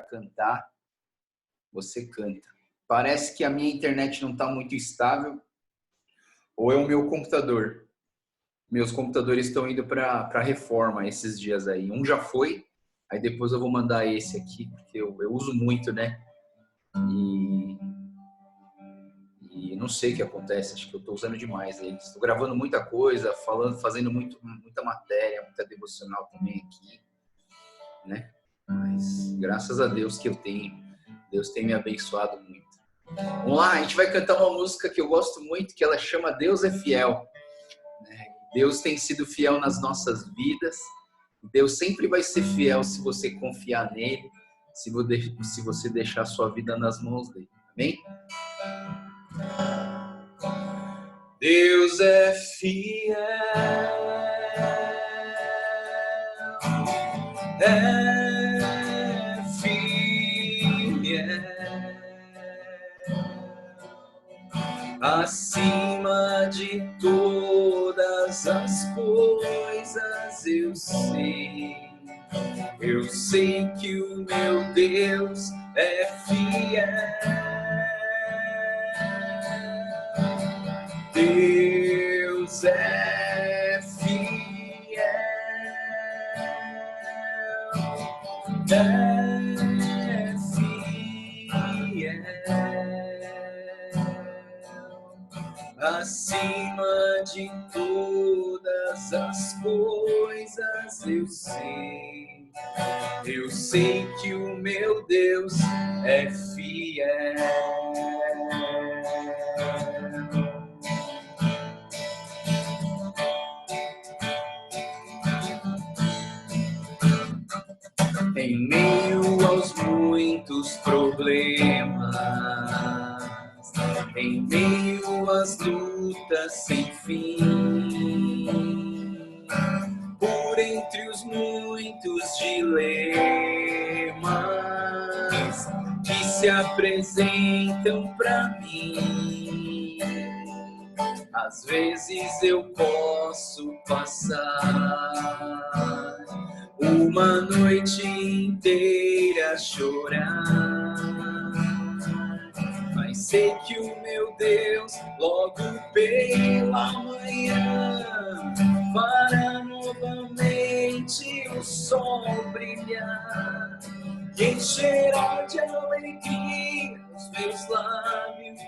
cantar, você canta. Parece que a minha internet não está muito estável, ou é o meu computador. Meus computadores estão indo para reforma esses dias aí. Um já foi, aí depois eu vou mandar esse aqui, porque eu uso muito, né? E não sei o que acontece, acho que eu estou usando demais eles. Estou gravando muita coisa, fazendo muita matéria, muita devocional também aqui, né? Mas graças a Deus que eu tenho. Deus tem me abençoado muito. Vamos lá, a gente vai cantar uma música que eu gosto muito, que ela chama Deus é Fiel. Deus tem sido fiel nas nossas vidas. Deus sempre vai ser fiel se você confiar nele, se você deixar a sua vida nas mãos dele. Amém? Deus é fiel, é fiel, acima de todas as coisas eu sei que o meu Deus é fiel. Deus é fiel, é fiel, acima de todas as coisas eu sei que o meu Deus é fiel. Em meio aos muitos problemas, em meio às lutas sem fim, por entre os muitos dilemas que se apresentam para mim, às vezes eu posso passar uma noite inteira a chorar, mas sei que o meu Deus logo pela manhã fará novamente o sol brilhar e encherá de alegria os meus lábios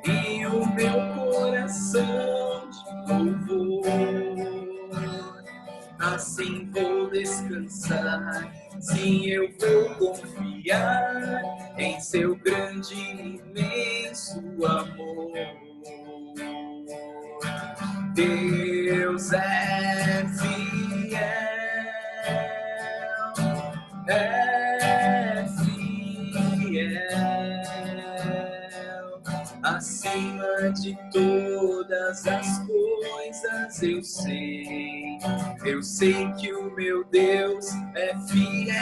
e o meu coração de louvor. Assim vou descansar, sim, eu vou confiar em seu grande e imenso amor. Deus é fiel, é fiel, acima de todas as coisas eu sei que o meu Deus é fiel.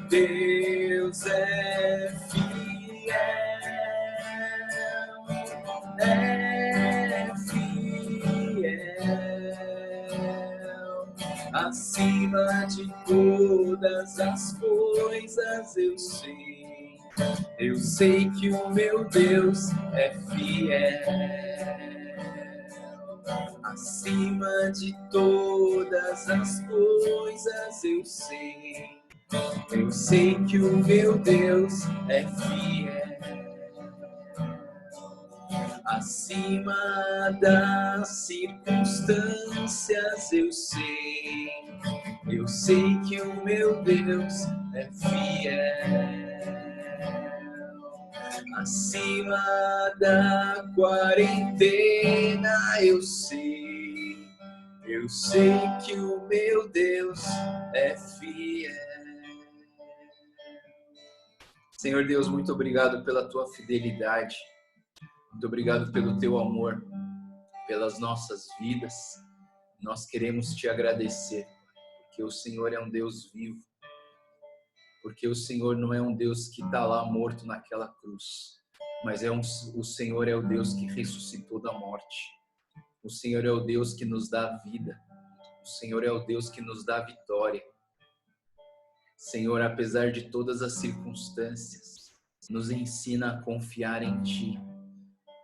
Deus é fiel, é fiel, acima de todas as coisas eu sei que o meu Deus é fiel. Acima de todas as coisas eu sei que o meu Deus é fiel. Acima das circunstâncias eu sei que o meu Deus é fiel. Acima da quarentena eu sei que o meu Deus é fiel. Senhor Deus, muito obrigado pela tua fidelidade, muito obrigado pelo teu amor, pelas nossas vidas. Nós queremos te agradecer, porque o Senhor é um Deus vivo, porque o Senhor não é um Deus que está lá morto naquela cruz, mas o Senhor é o Deus que ressuscitou da morte. O Senhor é o Deus que nos dá vida. O Senhor é o Deus que nos dá vitória. Senhor, apesar de todas as circunstâncias, nos ensina a confiar em Ti.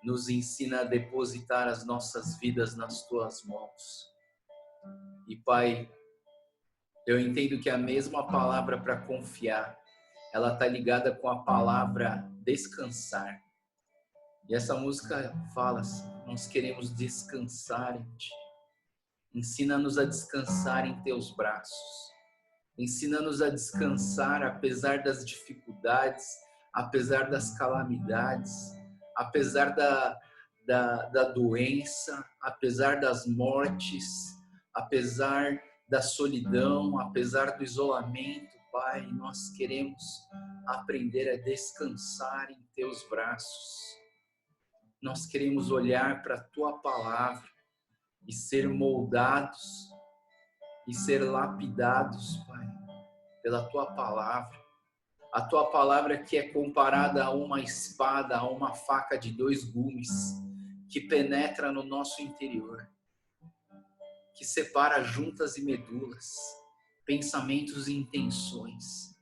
Nos ensina a depositar as nossas vidas nas Tuas mãos. E Pai, eu entendo que a mesma palavra para confiar, ela está ligada com a palavra descansar. E essa música fala assim, nós queremos descansar em Ti. Ensina-nos a descansar em Teus braços. Ensina-nos a descansar apesar das dificuldades, apesar das calamidades, apesar da doença, apesar das mortes, apesar da solidão, apesar do isolamento. Pai, nós queremos aprender a descansar em Teus braços. Nós queremos olhar para a Tua palavra e ser moldados e ser lapidados, Pai, pela Tua palavra. A Tua palavra que é comparada a uma espada, a uma faca de 2 gumes, que penetra no nosso interior, que separa juntas e medulas, pensamentos e intenções.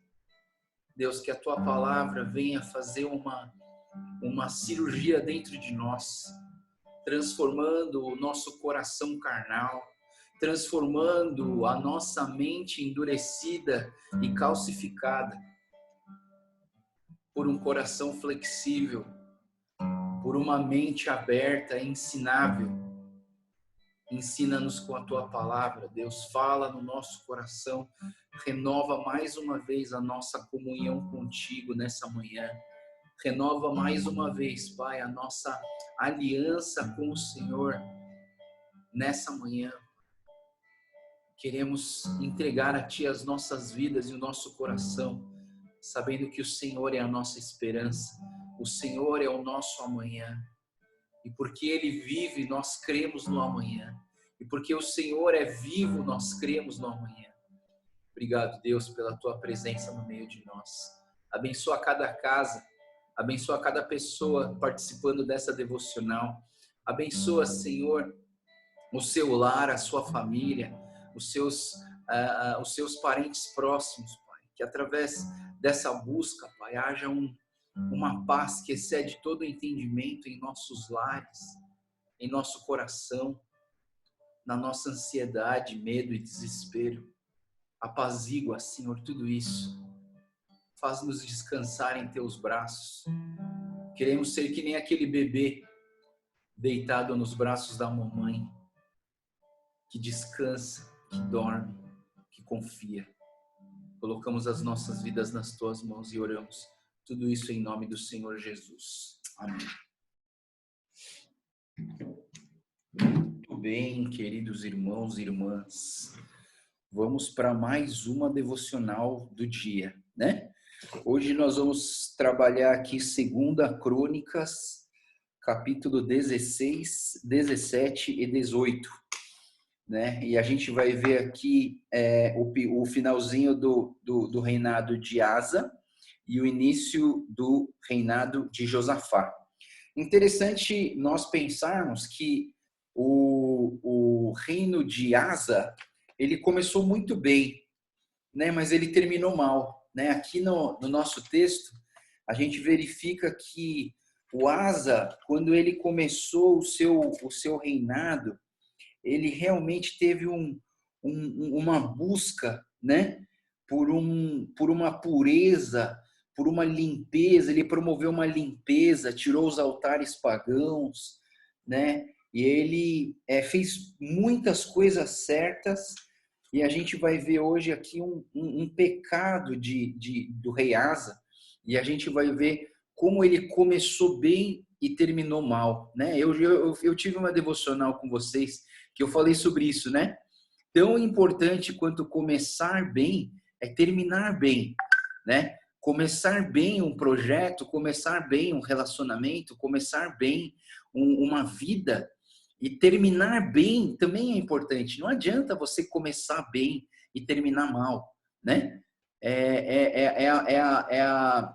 Deus, que a Tua palavra venha fazer uma cirurgia dentro de nós, transformando o nosso coração carnal, transformando a nossa mente endurecida e calcificada por um coração flexível, por uma mente aberta e ensinável. Ensina-nos com a Tua palavra, Deus, fala no nosso coração, renova mais uma vez a nossa comunhão contigo nessa manhã. Renova mais uma vez, Pai, a nossa aliança com o Senhor nessa manhã. Queremos entregar a Ti as nossas vidas e o nosso coração, sabendo que o Senhor é a nossa esperança, o Senhor é o nosso amanhã. E porque Ele vive, nós cremos no amanhã. E porque o Senhor é vivo, nós cremos no amanhã. Obrigado, Deus, pela Tua presença no meio de nós. Abençoa cada casa, abençoa cada pessoa participando dessa devocional. Abençoa, Senhor, o seu lar, a sua família, os seus parentes próximos, Pai. Que através dessa busca, Pai, haja uma paz que excede todo entendimento em nossos lares, em nosso coração, na nossa ansiedade, medo e desespero. Apazigua, Senhor, tudo isso. Faz-nos descansar em Teus braços. Queremos ser que nem aquele bebê deitado nos braços da mamãe, que descansa, que dorme, que confia. Colocamos as nossas vidas nas Tuas mãos e oramos. Tudo isso em nome do Senhor Jesus. Amém. Muito bem, queridos irmãos e irmãs. Vamos para mais uma devocional do dia, né? Hoje nós vamos trabalhar aqui 2 Crônicas, capítulo 16, 17 e 18. Né? E a gente vai ver aqui o finalzinho do reinado de Asa e o início do reinado de Josafá. Interessante nós pensarmos que o reino de Asa, ele começou muito bem, né? Mas ele terminou mal. Né? Aqui no nosso texto, a gente verifica que o Asa, quando ele começou o seu reinado, ele realmente teve uma busca, né, por uma pureza, por uma limpeza. Ele promoveu uma limpeza, tirou os altares pagãos, né, e ele fez muitas coisas certas. E a gente vai ver hoje aqui um pecado do rei Asa, e a gente vai ver como ele começou bem e terminou mal, né? Eu tive uma devocional com vocês que eu falei sobre isso, né? Tão importante quanto começar bem é terminar bem, né? Começar bem um projeto, começar bem um relacionamento, começar bem uma vida e terminar bem também é importante. Não adianta você começar bem e terminar mal, né?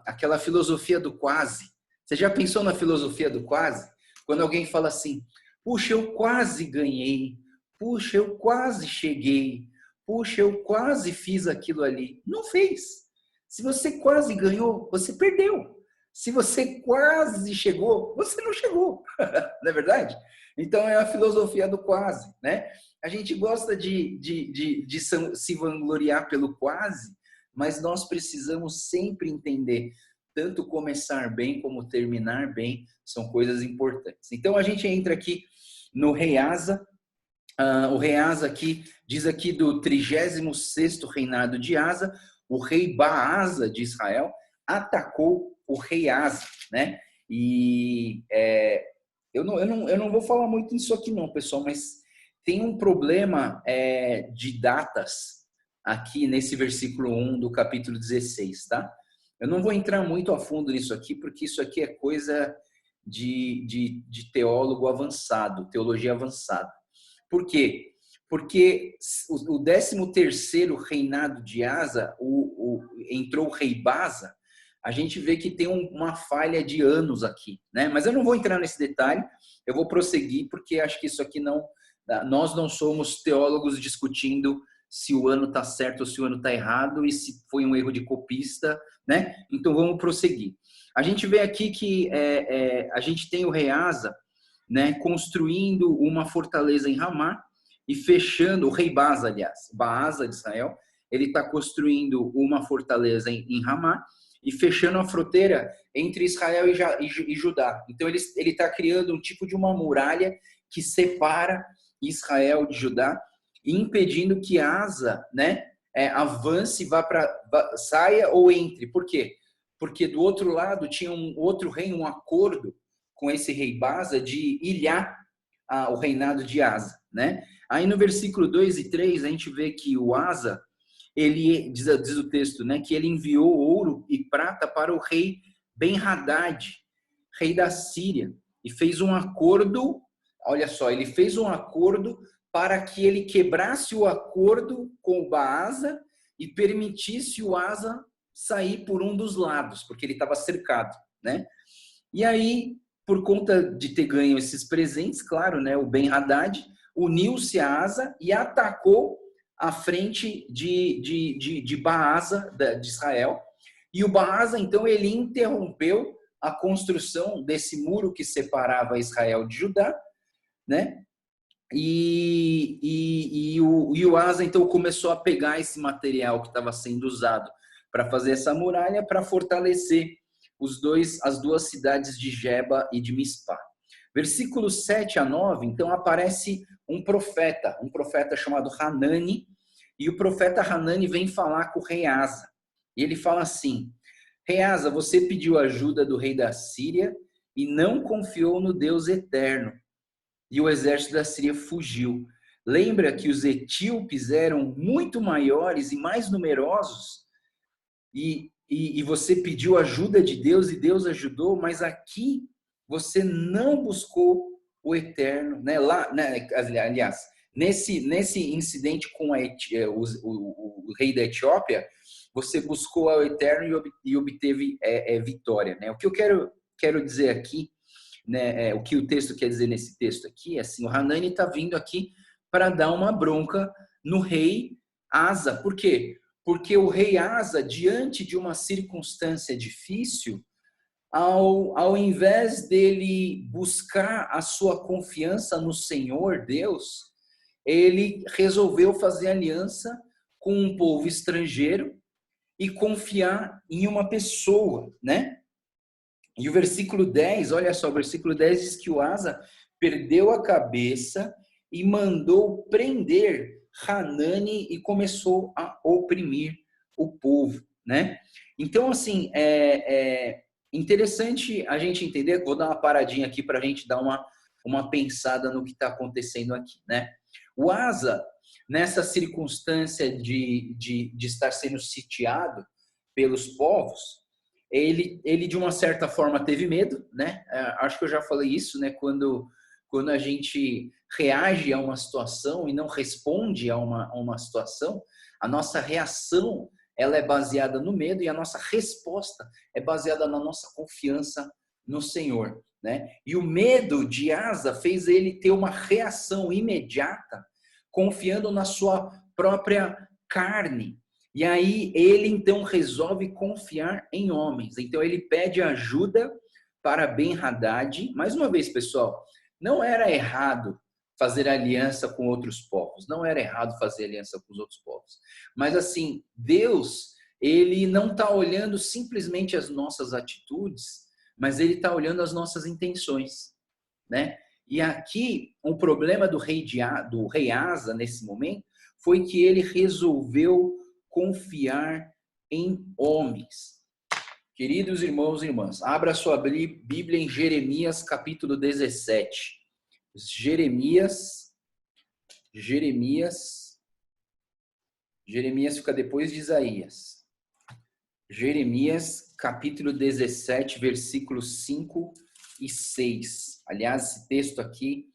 Aquela filosofia do quase. Você já pensou na filosofia do quase? Quando alguém fala assim, puxa, eu quase ganhei, puxa, eu quase cheguei, puxa, eu quase fiz aquilo ali. Não fez. Se você quase ganhou, você perdeu. Se você quase chegou, você não chegou. Não é verdade? Então é a filosofia do quase, né? A gente gosta de se vangloriar pelo quase, mas nós precisamos sempre entender, tanto começar bem como terminar bem são coisas importantes. Então a gente entra aqui no Rei Asa. O Rei Asa aqui, diz aqui do 36º reinado de Asa, o rei Baasa de Israel atacou o rei Asa, né? E eu não vou falar muito nisso aqui não, pessoal, mas tem um problema de datas aqui nesse versículo 1 do capítulo 16, tá? Eu não vou entrar muito a fundo nisso aqui, porque isso aqui é coisa de teólogo avançado, teologia avançada. Por quê? Porque o 13º reinado de Asa, entrou o rei Baasa, a gente vê que tem uma falha de anos aqui, né? Mas eu não vou entrar nesse detalhe, eu vou prosseguir, porque acho que isso aqui não... Nós não somos teólogos discutindo se o ano está certo ou se o ano está errado e se foi um erro de copista, né? Então vamos prosseguir. A gente vê aqui que a gente tem o rei Asa, né, construindo uma fortaleza em Ramá e fechando, o rei Baasa, aliás, Baasa de Israel, ele está construindo uma fortaleza em Ramá e fechando a fronteira entre Israel e Judá. Então ele está criando um tipo de uma muralha que separa Israel de Judá, impedindo que Asa, né, avance, saia ou entre. Por quê? Porque do outro lado tinha um outro rei, um acordo com esse rei Baasa de ilhar o reinado de Asa, né? Aí no versículo 2 e 3 a gente vê que o Asa, ele diz o texto, né, que ele enviou ouro e prata para o rei Ben-Hadad, rei da Síria, e fez um acordo, olha só, ele fez um acordo para que ele quebrasse o acordo com o Baasa e permitisse o Asa sair por um dos lados, porque ele estava cercado, né? E aí, por conta de ter ganho esses presentes, claro, né, o Ben-Hadad uniu-se a Asa e atacou a frente de Baasa, de Israel. E o Baasa, então, ele interrompeu a construção desse muro que separava Israel de Judá, né? E o Asa, então, começou a pegar esse material que estava sendo usado para fazer essa muralha, para fortalecer as duas cidades de Geba e de Mispá. Versículos 7 a 9, então, aparece um profeta chamado Hanani, e o profeta Hanani vem falar com o rei Asa. E ele fala assim: Rei Asa, você pediu ajuda do rei da Síria e não confiou no Deus eterno. E o exército da Síria fugiu. Lembra que os etíopes eram muito maiores e mais numerosos? E você pediu ajuda de Deus e Deus ajudou, mas aqui você não buscou o eterno, né? Lá, né? Aliás, nesse incidente com o rei da Etiópia, você buscou ao eterno e obteve vitória, né? O que eu quero dizer aqui, né? O que o texto quer dizer nesse texto aqui é assim: o Hanani está vindo aqui para dar uma bronca no rei Asa. Por quê? Porque o rei Asa, diante de uma circunstância difícil, ao invés dele buscar a sua confiança no Senhor Deus, ele resolveu fazer aliança com um povo estrangeiro e confiar em uma pessoa, né? E o versículo 10, olha só, o versículo 10 diz que o Asa perdeu a cabeça e mandou prender Hanani e começou a oprimir o povo, né? Então, assim, é interessante a gente entender, vou dar uma paradinha aqui para a gente dar uma pensada no que está acontecendo aqui, né? O Asa, nessa circunstância de estar sendo sitiado pelos povos, ele de uma certa forma teve medo, né? Acho que eu já falei isso, né? Quando a gente reage a uma situação e não responde a uma situação, a nossa reação ela é baseada no medo e a nossa resposta é baseada na nossa confiança no Senhor, né? E o medo de Asa fez ele ter uma reação imediata, confiando na sua própria carne. E aí ele então resolve confiar em homens. Então ele pede ajuda para Ben-Hadad. Mais uma vez, pessoal, não era errado fazer aliança com outros povos. Não era errado fazer aliança com os outros povos. Mas assim, Deus, ele não está olhando simplesmente as nossas atitudes, mas ele está olhando as nossas intenções, né? E aqui, o problema do rei Asa, nesse momento, foi que ele resolveu confiar em homens. Queridos irmãos e irmãs, abra sua Bíblia em Jeremias, capítulo 17. Jeremias fica depois de Isaías. Jeremias, capítulo 17, versículos 5 e 6. Aliás, esse texto aqui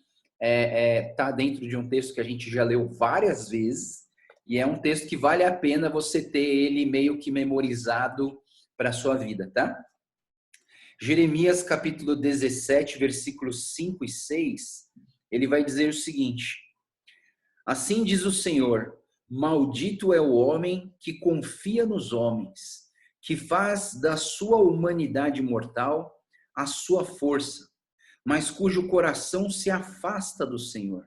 está dentro de um texto que a gente já leu várias vezes, e é um texto que vale a pena você ter ele meio que memorizado para a sua vida, tá? Jeremias, capítulo 17, versículos 5 e 6, ele vai dizer o seguinte: assim diz o Senhor, maldito é o homem que confia nos homens, que faz da sua humanidade mortal a sua força, mas cujo coração se afasta do Senhor.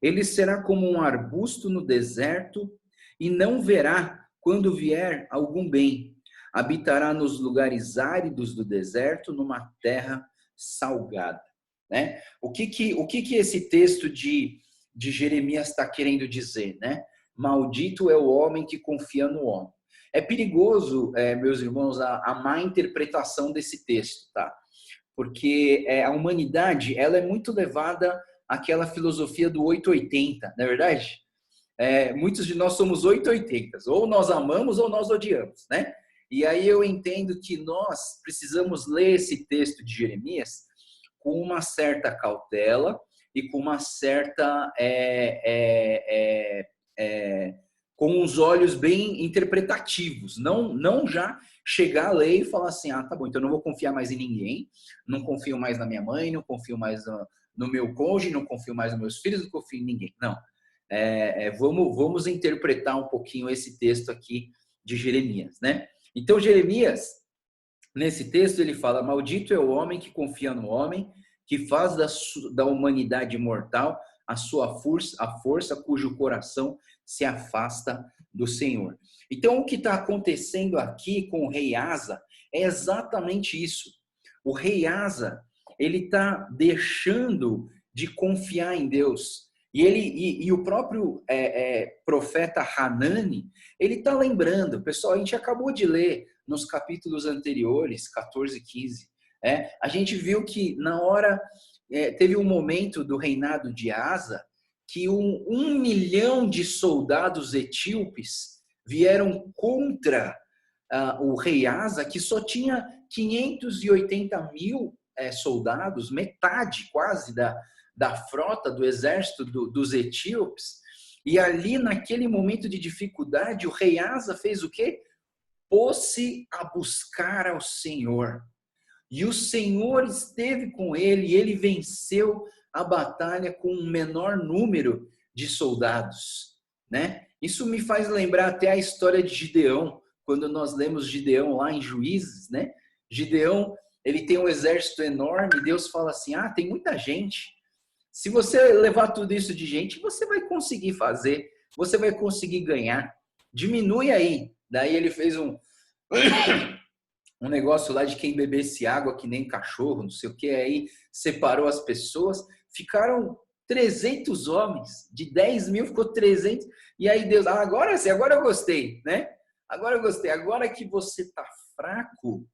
Ele será como um arbusto no deserto e não verá quando vier algum bem. Habitará nos lugares áridos do deserto, numa terra salgada. Né? O que esse texto de Jeremias está querendo dizer? Né? Maldito é o homem que confia no homem. É perigoso, meus irmãos, a má interpretação desse texto, tá? Porque a humanidade ela é muito levada àquela filosofia do 880, não é verdade? Muitos de nós somos 880, ou nós amamos ou nós odiamos, né? E aí eu entendo que nós precisamos ler esse texto de Jeremias com uma certa cautela e com uma certa com os olhos bem interpretativos, não já chegar a ler e falar assim, tá bom, então eu não vou confiar mais em ninguém, não confio mais na minha mãe, não confio mais no meu cônjuge, não confio mais nos meus filhos, não confio em ninguém. Não, vamos interpretar um pouquinho esse texto aqui de Jeremias, né? Então Jeremias, nesse texto ele fala, maldito é o homem que confia no homem, que faz da humanidade mortal a sua força cujo coração se afasta do Senhor. Então, o que está acontecendo aqui com o rei Asa é exatamente isso. O rei Asa, ele está deixando de confiar em Deus. E o próprio profeta Hanani, ele está lembrando, pessoal, a gente acabou de ler nos capítulos anteriores, 14 e 15, a gente viu que na hora, teve um momento do reinado de Asa, que 1 milhão de soldados etíopes vieram contra o rei Asa, que só tinha 580 mil soldados, metade quase da frota do exército dos etíopes. E ali, naquele momento de dificuldade, o rei Asa fez o quê? Pôs-se a buscar ao Senhor. E o Senhor esteve com ele e ele venceu a batalha com um menor número de soldados, né? Isso me faz lembrar até a história de Gideão, quando nós lemos Gideão lá em Juízes, né? Gideão, ele tem um exército enorme e Deus fala assim, tem muita gente. Se você levar tudo isso de gente, você vai conseguir fazer, você vai conseguir ganhar. Diminui aí. Daí ele fez um negócio lá de quem bebesse água que nem cachorro, não sei o que, aí separou as pessoas, ficaram 300 homens, de 10 mil ficou 300, e aí Deus, agora sim, agora eu gostei, né? Agora eu gostei, agora que você tá fraco,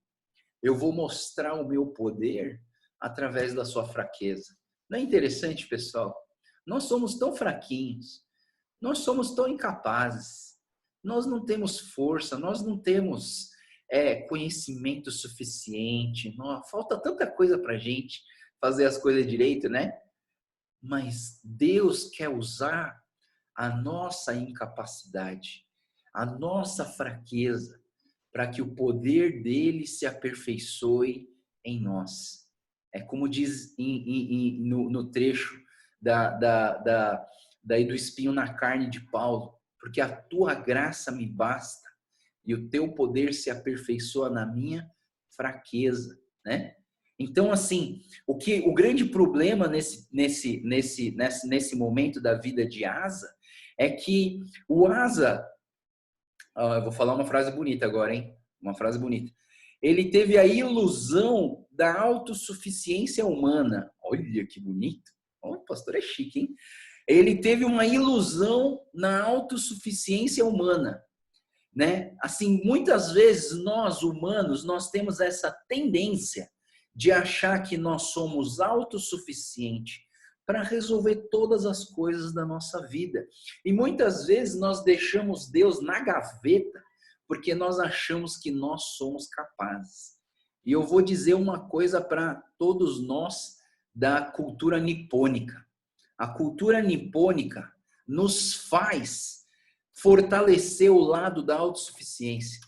eu vou mostrar o meu poder através da sua fraqueza. Não é interessante, pessoal? Nós somos tão fraquinhos, nós somos tão incapazes, nós não temos força, nós não temos conhecimento suficiente, falta tanta coisa para a gente fazer as coisas direito, né? Mas Deus quer usar a nossa incapacidade, a nossa fraqueza, para que o poder dele se aperfeiçoe em nós. É como diz no trecho daí do espinho na carne de Paulo, porque a tua graça me basta e o teu poder se aperfeiçoa na minha fraqueza, né? Então, assim, o grande problema nesse momento da vida de Asa é que o Asa, eu vou falar uma frase bonita agora, hein? Uma frase bonita. Ele teve a ilusão da autossuficiência humana. Olha que bonito. O pastor é chique, hein? Ele teve uma ilusão na autossuficiência humana, né? Assim, muitas vezes nós humanos, nós temos essa tendência de achar que nós somos autossuficientes para resolver todas as coisas da nossa vida. E muitas vezes nós deixamos Deus na gaveta porque nós achamos que nós somos capazes. E eu vou dizer uma coisa para todos nós da cultura nipônica. A cultura nipônica nos faz fortalecer o lado da autossuficiência.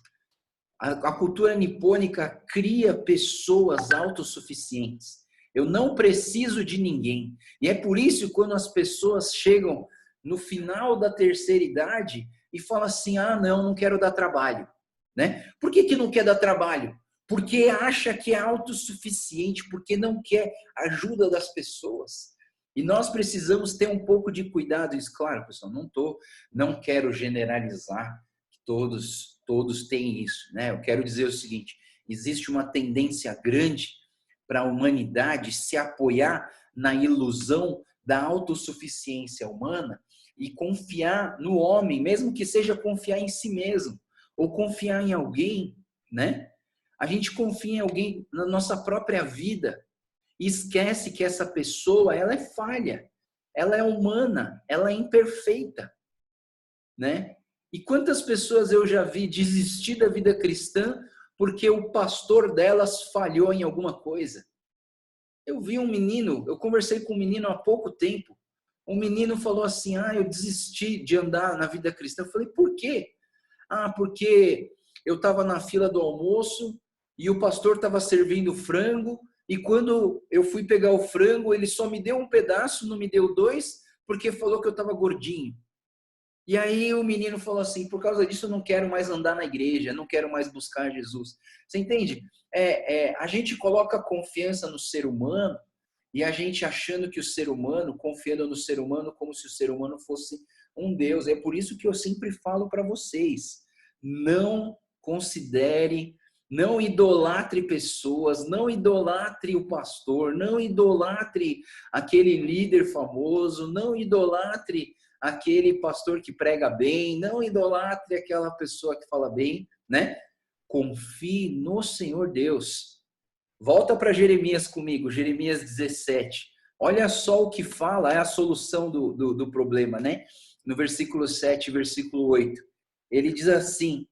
A cultura nipônica cria pessoas autossuficientes. Eu não preciso de ninguém. E é por isso que quando as pessoas chegam no final da terceira idade e falam assim, não quero dar trabalho. Né? Por que não quer dar trabalho? Porque acha que é autossuficiente, porque não quer ajuda das pessoas. E nós precisamos ter um pouco de cuidado. Isso, claro, pessoal, não quero generalizar que todos têm isso, né? Eu quero dizer o seguinte, existe uma tendência grande para a humanidade se apoiar na ilusão da autossuficiência humana e confiar no homem, mesmo que seja confiar em si mesmo, ou confiar em alguém, né? A gente confia em alguém na nossa própria vida e esquece que essa pessoa, ela é falha, ela é humana, ela é imperfeita, né? E quantas pessoas eu já vi desistir da vida cristã porque o pastor delas falhou em alguma coisa. Eu vi um menino, eu conversei com um menino há pouco tempo, um menino falou assim, eu desisti de andar na vida cristã. Eu falei, por quê? Porque eu estava na fila do almoço e o pastor estava servindo frango e quando eu fui pegar o frango, ele só me deu um pedaço, não me deu dois, porque falou que eu estava gordinho. E aí o menino falou assim, por causa disso eu não quero mais andar na igreja, não quero mais buscar Jesus. Você entende? A gente coloca confiança no ser humano e a gente achando que o ser humano, confiando no ser humano como se o ser humano fosse um Deus. É por isso que eu sempre falo para vocês, não considere, não idolatre pessoas, não idolatre o pastor, não idolatre aquele líder famoso, não idolatre aquele pastor que prega bem, não idolatre aquela pessoa que fala bem, né? Confie no Senhor Deus. Volta para Jeremias comigo, Jeremias 17. Olha só o que fala, é a solução do problema, né? No versículo 7, versículo 8. Ele diz assim,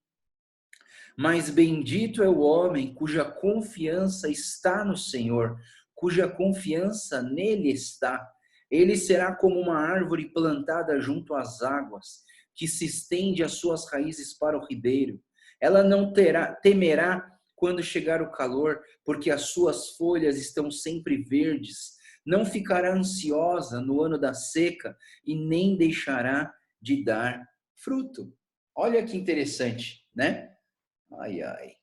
mas bendito é o homem cuja confiança está no Senhor, cuja confiança nele está. Ele será como uma árvore plantada junto às águas, que se estende as suas raízes para o ribeiro. Ela não temerá quando chegar o calor, porque as suas folhas estão sempre verdes. Não ficará ansiosa no ano da seca e nem deixará de dar fruto. Olha que interessante, né? Ai, ai.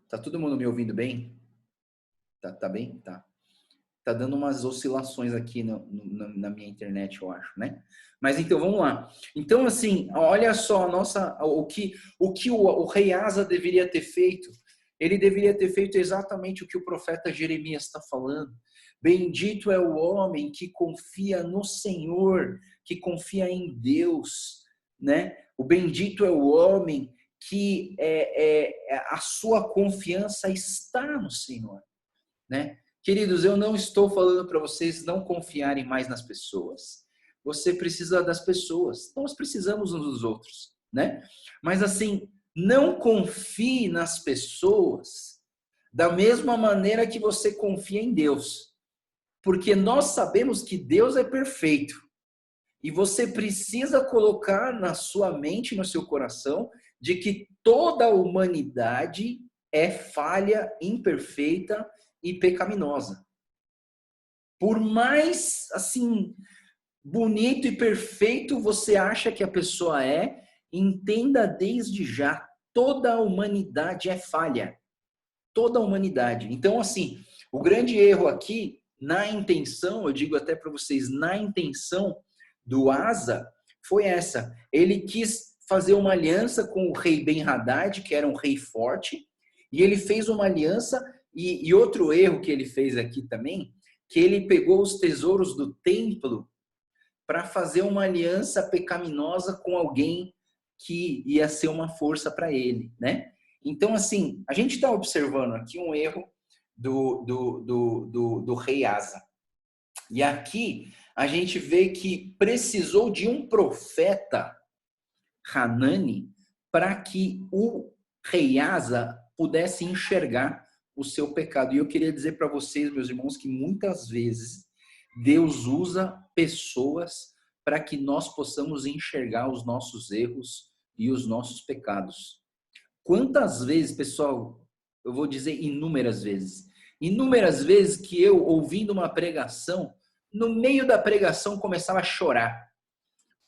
Tá todo mundo me ouvindo bem? Tá bem? Tá. Tá dando umas oscilações aqui na minha internet, eu acho, né? Mas então, vamos lá. Então, assim, olha só, o que o rei Asa deveria ter feito. Ele deveria ter feito exatamente o que o profeta Jeremias está falando. Bendito é o homem que confia no Senhor, que confia em Deus, né? O bendito é o homem que a sua confiança está no Senhor, né? Queridos, eu não estou falando para vocês não confiarem mais nas pessoas. Você precisa das pessoas. Nós precisamos uns dos outros, né? Mas assim, não confie nas pessoas da mesma maneira que você confia em Deus. Porque nós sabemos que Deus é perfeito. E você precisa colocar na sua mente, no seu coração, de que toda a humanidade é falha, imperfeita e pecaminosa. Por mais, assim, bonito e perfeito você acha que a pessoa é, entenda desde já, toda a humanidade é falha. Toda a humanidade. Então, assim, o grande erro aqui, na intenção, eu digo até para vocês, na intenção do Asa, foi essa. Ele quis fazer uma aliança com o rei Ben-Hadad, que era um rei forte, e ele fez uma aliança, e outro erro que ele fez aqui também, que ele pegou os tesouros do templo para fazer uma aliança pecaminosa com alguém que ia ser uma força para ele, né? Então, assim, a gente está observando aqui um erro do rei Asa. E aqui a gente vê que precisou de um profeta, Hanani, para que o rei Asa pudesse enxergar o seu pecado. E eu queria dizer para vocês, meus irmãos, que muitas vezes Deus usa pessoas para que nós possamos enxergar os nossos erros e os nossos pecados. Quantas vezes, pessoal, eu vou dizer inúmeras vezes que eu, ouvindo uma pregação, no meio da pregação começava a chorar,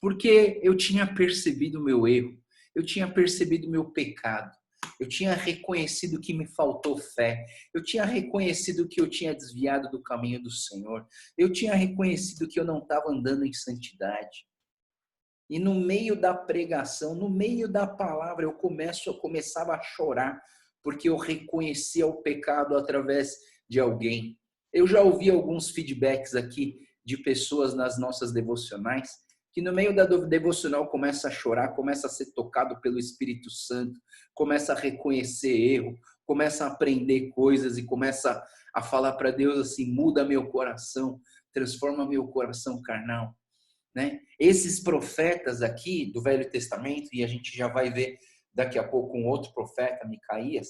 porque eu tinha percebido o meu erro, eu tinha percebido o meu pecado, eu tinha reconhecido que me faltou fé, eu tinha reconhecido que eu tinha desviado do caminho do Senhor, eu tinha reconhecido que eu não estava andando em santidade. E no meio da pregação, no meio da palavra, eu começava a chorar, porque eu reconhecia o pecado através de alguém. Eu já ouvi alguns feedbacks aqui de pessoas nas nossas devocionais, que no meio da devocional começa a chorar, começa a ser tocado pelo Espírito Santo, começa a reconhecer erro, começa a aprender coisas e começa a falar para Deus assim, muda meu coração, transforma meu coração carnal. Né? Esses profetas aqui do Velho Testamento, e a gente já vai ver daqui a pouco um outro profeta, Micaías,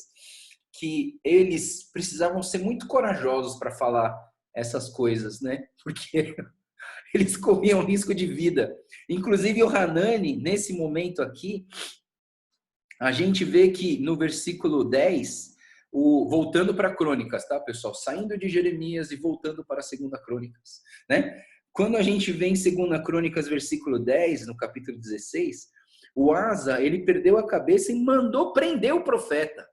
que eles precisavam ser muito corajosos para falar essas coisas, né? Porque eles corriam risco de vida. Inclusive o Hanani, nesse momento aqui, a gente vê que no versículo 10, voltando para Crônicas, tá, pessoal? Saindo de Jeremias e voltando para a Segunda Crônicas, né? Quando a gente vê em 2 Crônicas, versículo 10, no capítulo 16, o Asa, ele perdeu a cabeça e mandou prender o profeta.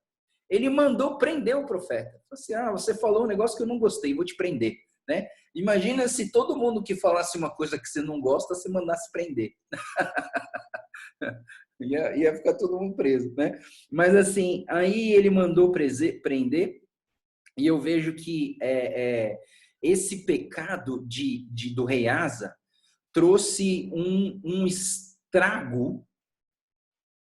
Ele mandou prender o profeta. Assim, você falou um negócio que eu não gostei, vou te prender. Né? Imagina se todo mundo que falasse uma coisa que você não gosta, você mandasse prender. ia ficar todo mundo preso, né? Mas assim, aí ele mandou prender, e eu vejo que esse pecado do rei Asa trouxe um estrago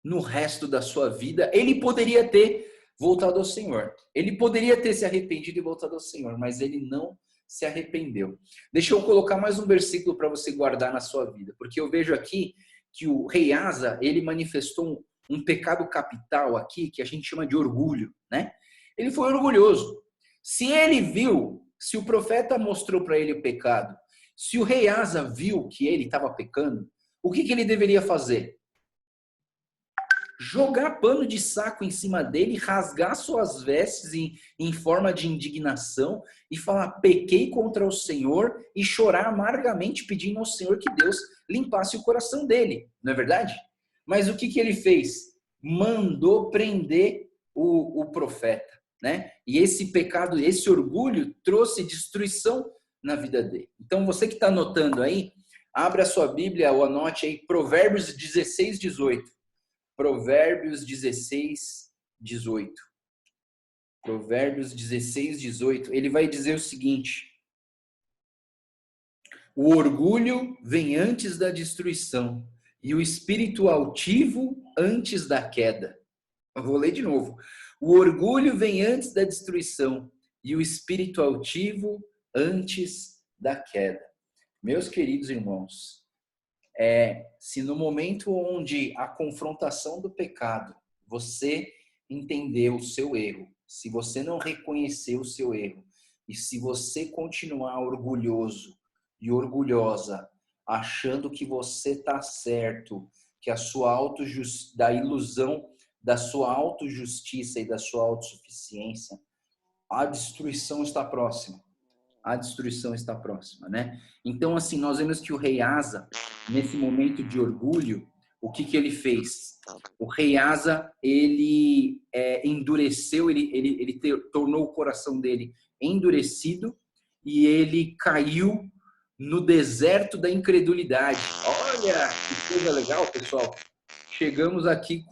no resto da sua vida. Ele poderia ter voltado ao Senhor. Ele poderia ter se arrependido e voltado ao Senhor, mas ele não se arrependeu. Deixa eu colocar mais um versículo para você guardar na sua vida, porque eu vejo aqui que o rei Asa, ele manifestou um pecado capital aqui, que a gente chama de orgulho, né? Ele foi orgulhoso. Se ele viu, se o profeta mostrou para ele o pecado, se o rei Asa viu que ele estava pecando, o que ele deveria fazer? Jogar pano de saco em cima dele, rasgar suas vestes em forma de indignação e falar, pequei contra o Senhor, e chorar amargamente pedindo ao Senhor que Deus limpasse o coração dele, não é verdade? Mas o que ele fez? Mandou prender o profeta, né? E esse pecado, esse orgulho trouxe destruição na vida dele. Então você que está anotando aí, abra a sua Bíblia ou anote aí Provérbios 16, 18. Provérbios 16, 18. Provérbios 16, 18. Ele vai dizer o seguinte: o orgulho vem antes da destruição, e o espírito altivo antes da queda. Eu vou ler de novo. O orgulho vem antes da destruição, e o espírito altivo antes da queda. Meus queridos irmãos, se no momento onde a confrontação do pecado, você entendeu o seu erro, se você não reconheceu o seu erro, e se você continuar orgulhoso e orgulhosa, achando que você está certo, que a sua da ilusão da sua autojustiça e da sua autossuficiência, a destruição está próxima. a destruição está próxima, né? Então, assim, nós vemos que o rei Asa, nesse momento de orgulho, o que ele fez? O rei Asa, ele endureceu, ele tornou o coração dele endurecido e ele caiu no deserto da incredulidade. Olha, que coisa legal, pessoal. Chegamos aqui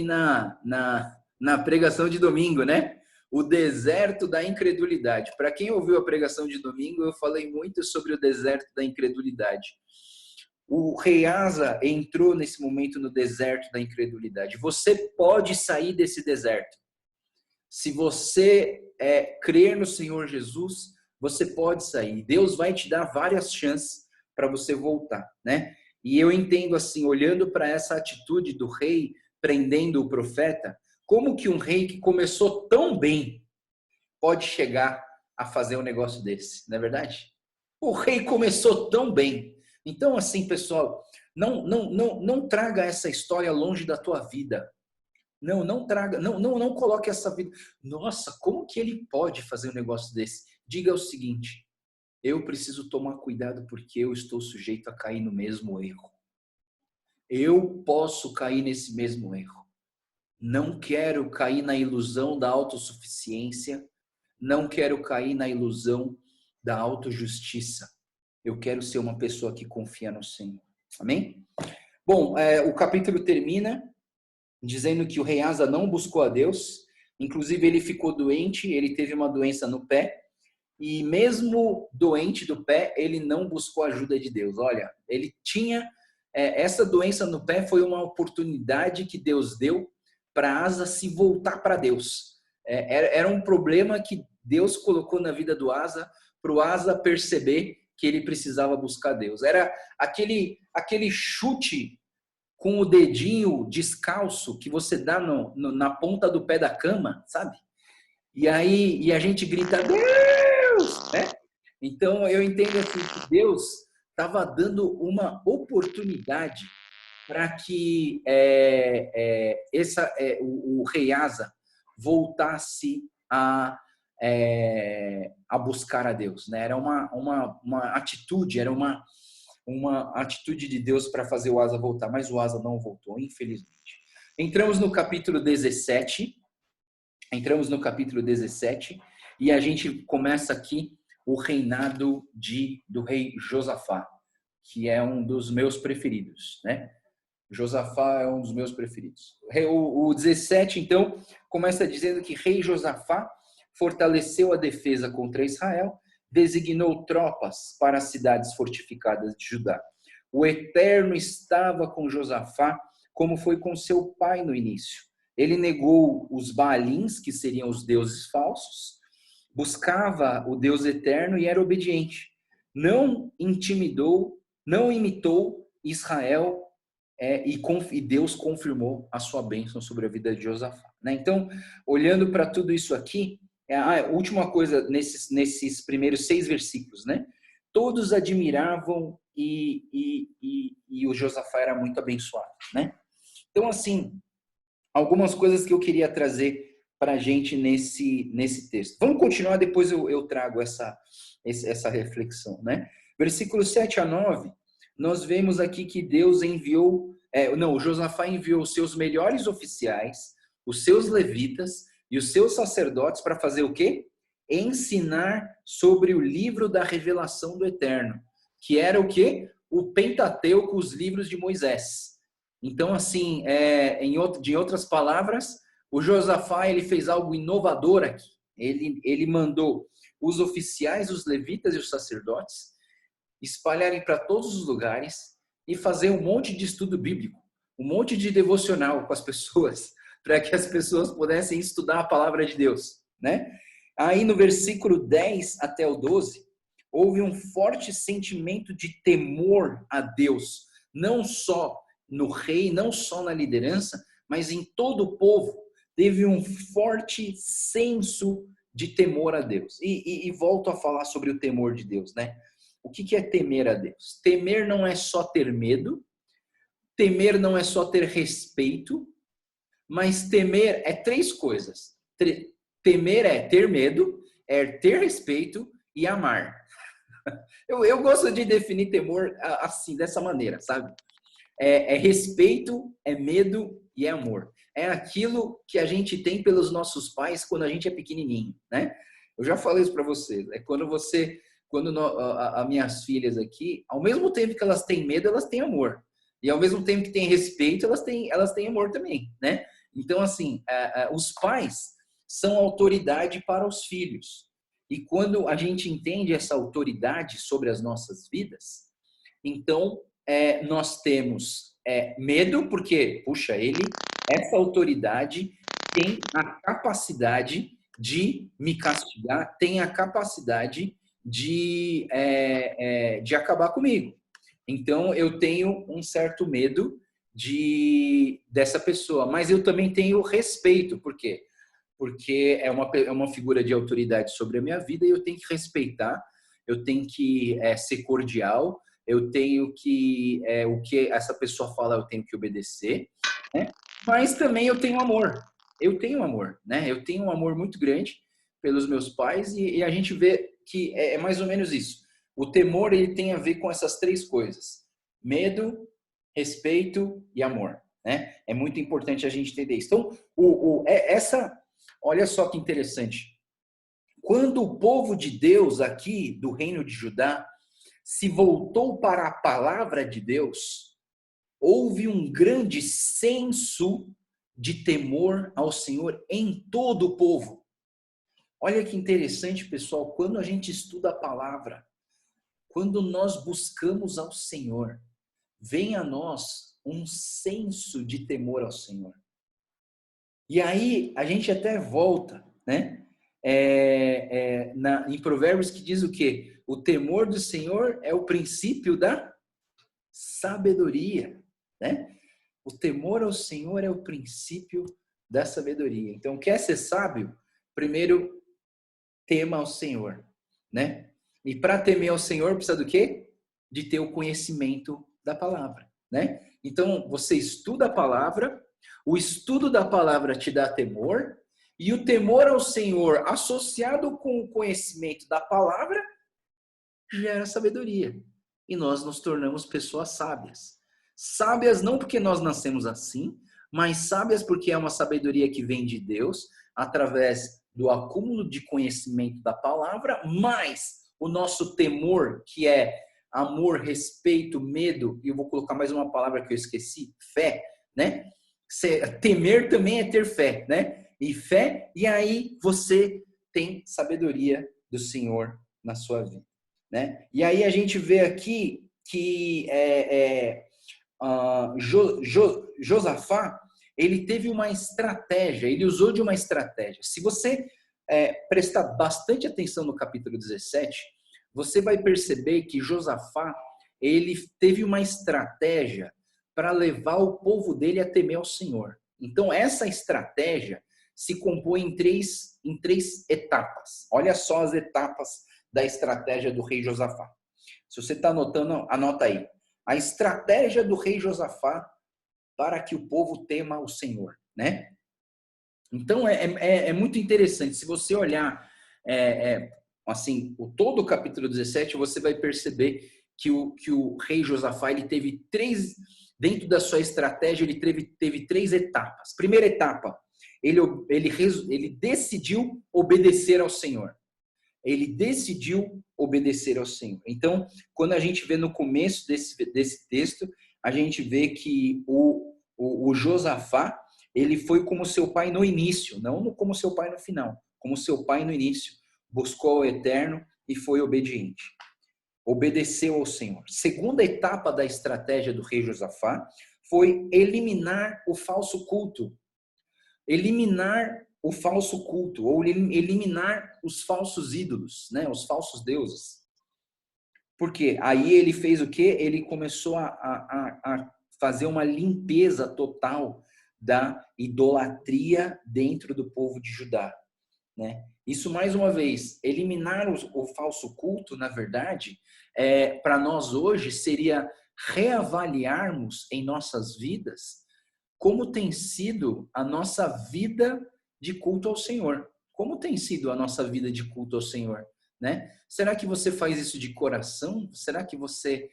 na pregação de domingo, né? O deserto da incredulidade. Para quem ouviu a pregação de domingo, eu falei muito sobre o deserto da incredulidade. O rei Asa entrou nesse momento no deserto da incredulidade. Você pode sair desse deserto. Se você crer no Senhor Jesus, você pode sair. Deus vai te dar várias chances para você voltar, né? E eu entendo assim, olhando para essa atitude do rei prendendo o profeta, como que um rei que começou tão bem pode chegar a fazer um negócio desse, não é verdade? O rei começou tão bem. Então, assim, pessoal, não traga essa história longe da tua vida. Não traga, não coloque essa vida. Nossa, como que ele pode fazer um negócio desse? Diga o seguinte: eu preciso tomar cuidado porque eu estou sujeito a cair no mesmo erro. Eu posso cair nesse mesmo erro. Não quero cair na ilusão da autossuficiência. Não quero cair na ilusão da autojustiça. Eu quero ser uma pessoa que confia no Senhor. Amém? Bom, o capítulo termina dizendo que o rei Asa não buscou a Deus. Inclusive, ele ficou doente, ele teve uma doença no pé. E mesmo doente do pé, ele não buscou a ajuda de Deus. Olha, ele tinha... essa doença no pé foi uma oportunidade que Deus deu para Asa se voltar para Deus. Era um problema que Deus colocou na vida do Asa, para o Asa perceber que ele precisava buscar Deus. Era aquele chute com o dedinho descalço que você dá na ponta do pé da cama, sabe? E aí a gente grita, Deus! Né? Então eu entendo assim que Deus estava dando uma oportunidade para que o rei Asa voltasse a buscar a Deus, né? Era uma atitude, era uma atitude de Deus para fazer o Asa voltar, mas o Asa não voltou, infelizmente. Entramos no capítulo 17, e a gente começa aqui o reinado do rei Josafá, que é um dos meus preferidos, né? Josafá é um dos meus preferidos. O 17, então, começa dizendo que rei Josafá fortaleceu a defesa contra Israel, designou tropas para as cidades fortificadas de Judá. O Eterno estava com Josafá, como foi com seu pai no início. Ele negou os Baalins, que seriam os deuses falsos, buscava o Deus eterno e era obediente. Não intimidou, não imitou Israel, e Deus confirmou a sua bênção sobre a vida de Josafá. Né? Então, olhando para tudo isso aqui, a última coisa nesses primeiros 6 versículos, né? Todos admiravam e o Josafá era muito abençoado, né? Então, assim, algumas coisas que eu queria trazer para a gente nesse texto. Vamos continuar, depois eu trago essa reflexão, né? Versículos 7 a 9, nós vemos aqui que Deus enviou, o Josafá enviou os seus melhores oficiais, os seus levitas e os seus sacerdotes para fazer o quê? Ensinar sobre o livro da revelação do Eterno, que era o quê? O Pentateuco, os livros de Moisés. Então, assim, de outras palavras, o Josafá ele fez algo inovador aqui. Ele mandou os oficiais, os levitas e os sacerdotes espalharem para todos os lugares e fazer um monte de estudo bíblico, um monte de devocional com as pessoas, para que as pessoas pudessem estudar a palavra de Deus, né? Aí no versículo 10 até o 12, houve um forte sentimento de temor a Deus, não só no rei, não só na liderança, mas em todo o povo. Teve um forte senso de temor a Deus. E volto a falar sobre o temor de Deus, né? O que é temer a Deus? Temer não é só ter medo, temer não é só ter respeito, mas temer é 3 coisas. Temer é ter medo, é ter respeito e amar. Eu gosto de definir temor assim, dessa maneira, sabe? É respeito, é medo e é amor. É aquilo que a gente tem pelos nossos pais quando a gente é pequenininho, né? Eu já falei isso para você. É quando as minhas filhas aqui, ao mesmo tempo que elas têm medo, elas têm amor. E ao mesmo tempo que têm respeito, elas têm amor também, né? Então, assim, os pais são autoridade para os filhos. E quando a gente entende essa autoridade sobre as nossas vidas, então nós temos medo, porque, puxa, essa autoridade tem a capacidade de me castigar, tem a capacidade de acabar comigo. Então, eu tenho um certo medo dessa pessoa, mas eu também tenho respeito, por quê? Porque é uma figura de autoridade sobre a minha vida e eu tenho que respeitar, eu tenho que ser cordial, eu tenho que, o que essa pessoa fala, eu tenho que obedecer, né? Mas também eu tenho amor, né? Eu tenho um amor muito grande pelos meus pais e a gente vê que é mais ou menos isso. O temor, ele tem a ver com essas três coisas: medo, respeito e amor, né? É muito importante a gente entender isso. Então, olha só que interessante. Quando o povo de Deus aqui do reino de Judá se voltou para a palavra de Deus, houve um grande senso de temor ao Senhor em todo o povo. Olha que interessante, pessoal, quando a gente estuda a palavra, quando nós buscamos ao Senhor, vem a nós um senso de temor ao Senhor. E aí a gente até volta, né? Em Provérbios, que diz o quê? O temor do Senhor é o princípio da sabedoria, né? O temor ao Senhor é o princípio da sabedoria. Então, quer ser sábio? Primeiro, tema ao Senhor, né? E para temer ao Senhor, precisa do quê? De ter o conhecimento da palavra, né? Então, você estuda a palavra, o estudo da palavra te dá temor, e o temor ao Senhor, associado com o conhecimento da palavra, gera sabedoria. E nós nos tornamos pessoas sábias. Sábias não porque nós nascemos assim, mas sábias porque é uma sabedoria que vem de Deus, através do acúmulo de conhecimento da palavra, mas o nosso temor, que é amor, respeito, medo, e eu vou colocar mais uma palavra que eu esqueci, fé, né? Temer também é ter fé, né? E fé, e aí você tem sabedoria do Senhor na sua vida, né? E aí a gente vê aqui que Josafá, ele teve uma estratégia, ele usou de uma estratégia. Se você prestar bastante atenção no capítulo 17, você vai perceber que Josafá, ele teve uma estratégia para levar o povo dele a temer ao Senhor. Então, essa estratégia se compõe em três etapas. Olha só as etapas da estratégia do rei Josafá. Se você está anotando, anota aí. A estratégia do rei Josafá para que o povo tema o Senhor, né? Então, é muito interessante. Se você olhar assim, todo o capítulo 17, você vai perceber que o rei Josafá, ele teve dentro da sua estratégia, ele teve três etapas. Primeira etapa, ele decidiu obedecer ao Senhor. Ele decidiu obedecer ao Senhor. Então, quando a gente vê no começo desse texto, a gente vê que o Josafá, ele foi como seu pai no início, não como seu pai no final, como seu pai no início, buscou o Eterno e foi obediente. Obedeceu ao Senhor. Segunda etapa da estratégia do rei Josafá foi eliminar o falso culto. Eliminar o falso culto, ou eliminar os falsos ídolos, né? Os falsos deuses. Por quê? Aí ele fez o quê? Ele começou a fazer uma limpeza total da idolatria dentro do povo de Judá, né? Isso, mais uma vez, eliminar o falso culto, na verdade, para nós hoje, seria reavaliarmos em nossas vidas como tem sido a nossa vida de culto ao Senhor. Como tem sido a nossa vida de culto ao Senhor, né? Será que você faz isso de coração? Será que você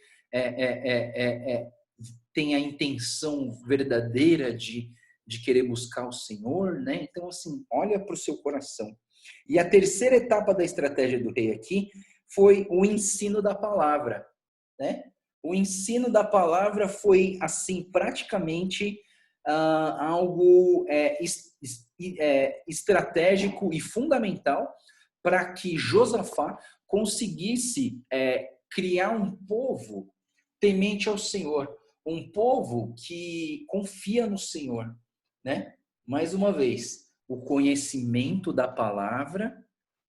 tem a intenção verdadeira de querer buscar o Senhor, né? Então, assim, olha para o seu coração. E a terceira etapa da estratégia do rei aqui foi o ensino da palavra, né? O ensino da palavra foi, assim, praticamente algo estratégico e fundamental para que Josafá conseguisse criar um povo temente ao Senhor, um povo que confia no Senhor, né? Mais uma vez, o conhecimento da palavra,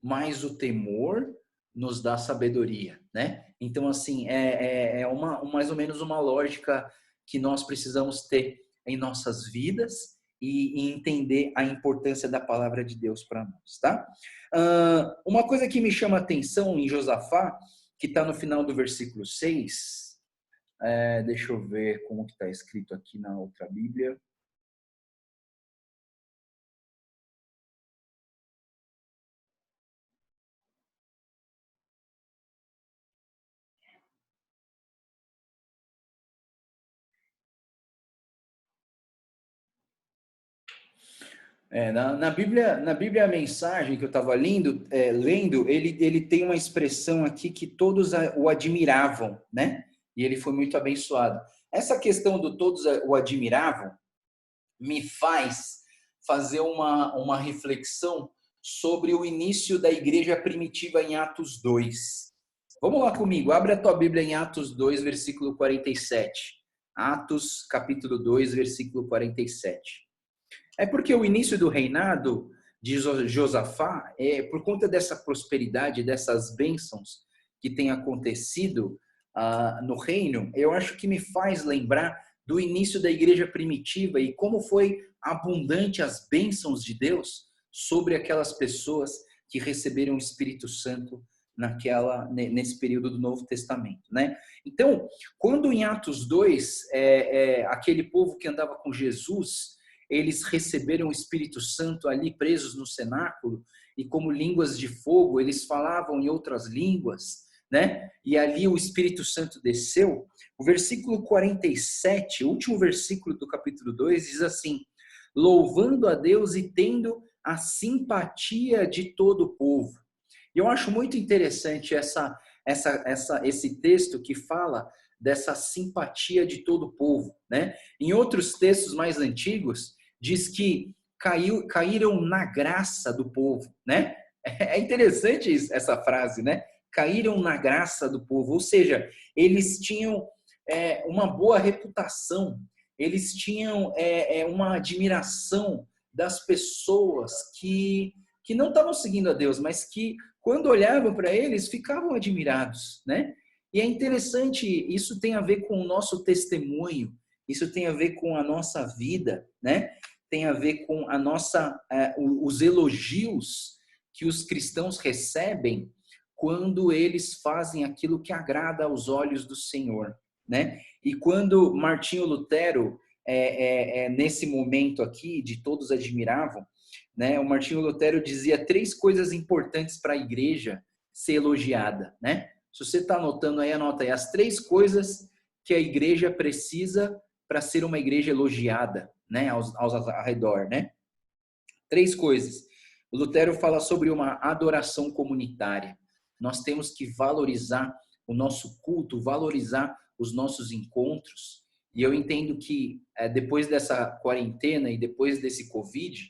mais o temor nos dá sabedoria, né? Então, assim, mais ou menos uma lógica que nós precisamos ter em nossas vidas e entender a importância da palavra de Deus para nós, tá? Uma coisa que me chama a atenção em Josafá, que está no final do versículo 6, deixa eu ver como que está escrito aqui na outra Bíblia. Na Bíblia, a mensagem que eu estava lendo, ele tem uma expressão aqui que todos o admiravam, né? E ele foi muito abençoado. Essa questão do todos o admiravam me faz fazer uma reflexão sobre o início da igreja primitiva em Atos 2. Vamos lá comigo, abre a tua Bíblia em Atos 2, versículo 47. Atos, capítulo 2, versículo 47. É porque o início do reinado de Josafá, por conta dessa prosperidade, dessas bênçãos que tem acontecido no reino, eu acho que me faz lembrar do início da igreja primitiva e como foi abundante as bênçãos de Deus sobre aquelas pessoas que receberam o Espírito Santo nesse período do Novo Testamento, né? Então, quando em Atos 2, aquele povo que andava com Jesus, eles receberam o Espírito Santo ali presos no cenáculo e como línguas de fogo, eles falavam em outras línguas, né? E ali o Espírito Santo desceu. O versículo 47, o último versículo do capítulo 2, diz assim: louvando a Deus e tendo a simpatia de todo o povo. E eu acho muito interessante esse texto que fala dessa simpatia de todo o povo, né? Em outros textos mais antigos, diz que caíram na graça do povo, né? É interessante essa frase, né? Caíram na graça do povo, ou seja, eles tinham uma boa reputação, eles tinham uma admiração das pessoas que não estavam seguindo a Deus, mas que quando olhavam para eles ficavam admirados, né? E é interessante, isso tem a ver com o nosso testemunho, isso tem a ver com a nossa vida, né? Tem a ver com os elogios que os cristãos recebem quando eles fazem aquilo que agrada aos olhos do Senhor, né? E quando Martinho Lutero, nesse momento aqui, de todos admiravam, né? O Martinho Lutero dizia 3 coisas importantes para a igreja ser elogiada, né? Se você está anotando aí, anota aí as 3 coisas que a igreja precisa para ser uma igreja elogiada, né? Aos arredor, né? 3 coisas. O Lutero fala sobre uma adoração comunitária. Nós temos que valorizar o nosso culto, valorizar os nossos encontros. E eu entendo que depois dessa quarentena e depois desse Covid,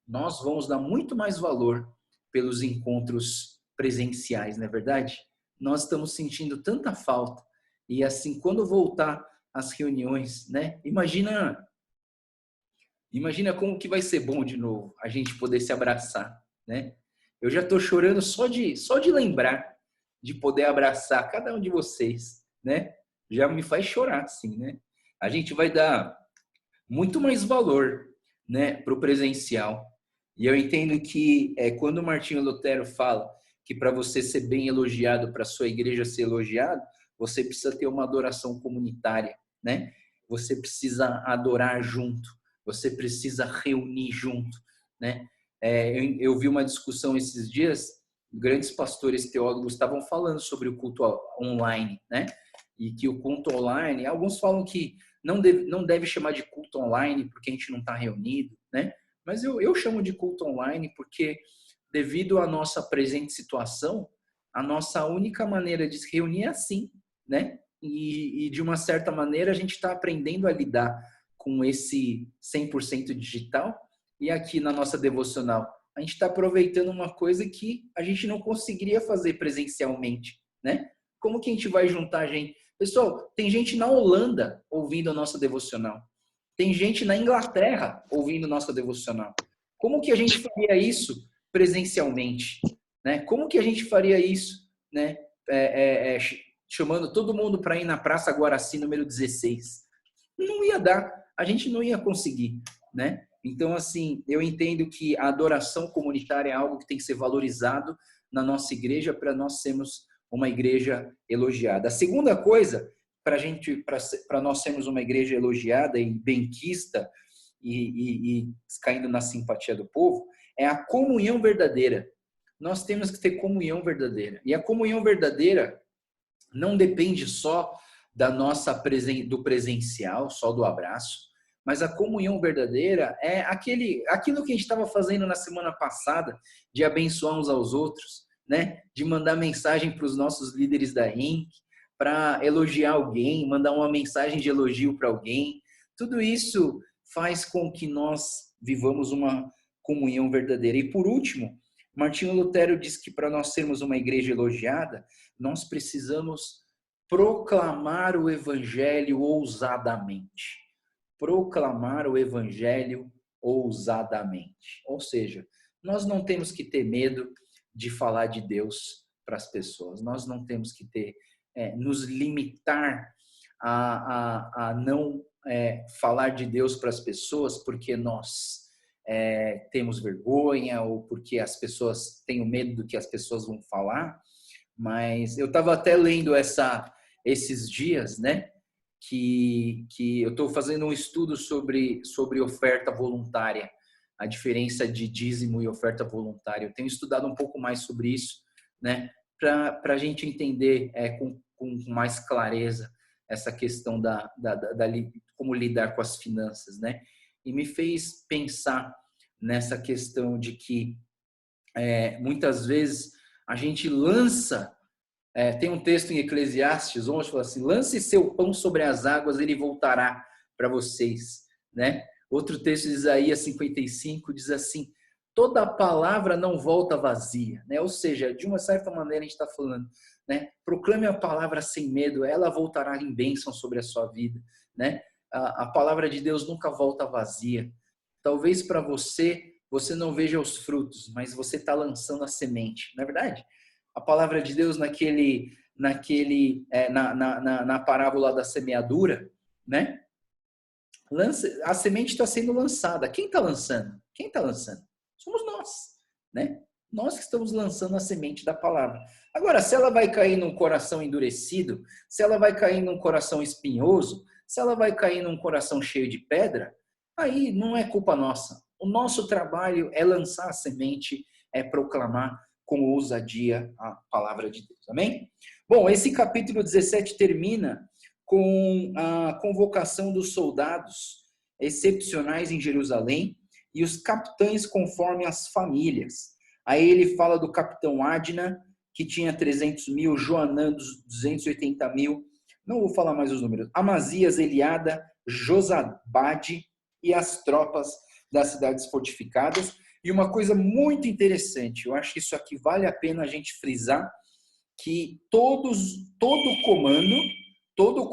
nós vamos dar muito mais valor pelos encontros presenciais, não é verdade? Nós estamos sentindo tanta falta. E assim, quando voltar às reuniões, né? Imagina como que vai ser bom de novo a gente poder se abraçar, né? Eu já estou chorando só de lembrar de poder abraçar cada um de vocês, né? Já me faz chorar, assim, né? A gente vai dar muito mais valor, né, para o presencial. E eu entendo que quando o Martinho Lutero fala que para você ser bem elogiado, para a sua igreja ser elogiado, você precisa ter uma adoração comunitária, né? Você precisa adorar junto, você precisa reunir junto, né? Eu vi uma discussão esses dias, grandes pastores teólogos estavam falando sobre o culto online, né? E que o culto online, alguns falam que não deve chamar de culto online porque a gente não está reunido, né? Mas eu chamo de culto online porque, devido à nossa presente situação, a nossa única maneira de se reunir é assim, né? E de uma certa maneira a gente está aprendendo a lidar com esse 100% digital. E aqui na nossa devocional, a gente está aproveitando uma coisa que a gente não conseguiria fazer presencialmente, né? Como que a gente vai juntar gente? Pessoal, tem gente na Holanda ouvindo a nossa devocional. Tem gente na Inglaterra ouvindo nossa devocional. Como que a gente faria isso presencialmente? Né? Como que a gente faria isso, né? Chamando todo mundo para ir na Praça Guaraci, número 16. Não ia dar, a gente não ia conseguir, né? Então, assim, eu entendo que a adoração comunitária é algo que tem que ser valorizado na nossa igreja para nós sermos uma igreja elogiada. A segunda coisa, para nós sermos uma igreja elogiada e benquista e caindo na simpatia do povo, é a comunhão verdadeira. Nós temos que ter comunhão verdadeira. E a comunhão verdadeira não depende só do presencial, só do abraço, mas a comunhão verdadeira é aquilo que a gente estava fazendo na semana passada, de abençoar uns aos outros, né? De mandar mensagem para os nossos líderes da RINC, para elogiar alguém, mandar uma mensagem de elogio para alguém. Tudo isso faz com que nós vivamos uma comunhão verdadeira. E por último, Martinho Lutero diz que para nós sermos uma igreja elogiada, nós precisamos proclamar o evangelho ousadamente. Proclamar o evangelho ousadamente. Ou seja, nós não temos que ter medo de falar de Deus para as pessoas. Nós não temos que nos limitar a não falar de Deus para as pessoas porque nós temos vergonha ou porque as pessoas têm medo do que as pessoas vão falar. Mas eu estava até lendo esses dias, né? Que eu estou fazendo um estudo sobre oferta voluntária, a diferença de dízimo e oferta voluntária. Eu tenho estudado um pouco mais sobre isso, né? Para a gente entender com mais clareza essa questão como lidar com as finanças, né? E me fez pensar nessa questão de que muitas vezes a gente lança, tem um texto em Eclesiastes 11 que fala assim: lance seu pão sobre as águas, ele voltará para vocês, né? Outro texto de Isaías 55 diz assim: toda palavra não volta vazia, né? Ou seja, de uma certa maneira a gente está falando, né? Proclame a palavra sem medo, ela voltará em bênção sobre a sua vida, né? A palavra de Deus nunca volta vazia. Talvez para você não veja os frutos, mas você está lançando a semente, não é verdade? A palavra de Deus na parábola da semeadura, né? A semente está sendo lançada. Quem está lançando? Quem está lançando? Somos nós, né? Nós que estamos lançando a semente da palavra. Agora, se ela vai cair num coração endurecido, se ela vai cair num coração espinhoso, se ela vai cair num coração cheio de pedra, aí não é culpa nossa. O nosso trabalho é lançar a semente, é proclamar com ousadia a palavra de Deus. Amém? Bom, esse capítulo 17 termina com a convocação dos soldados excepcionais em Jerusalém e os capitães conforme as famílias. Aí ele fala do capitão Adna, que tinha 300 mil, Joanã, 280 mil, não vou falar mais os números, Amazias, Eliada, Josabade e as tropas das cidades fortificadas. E uma coisa muito interessante, eu acho que isso aqui vale a pena a gente frisar, que todo o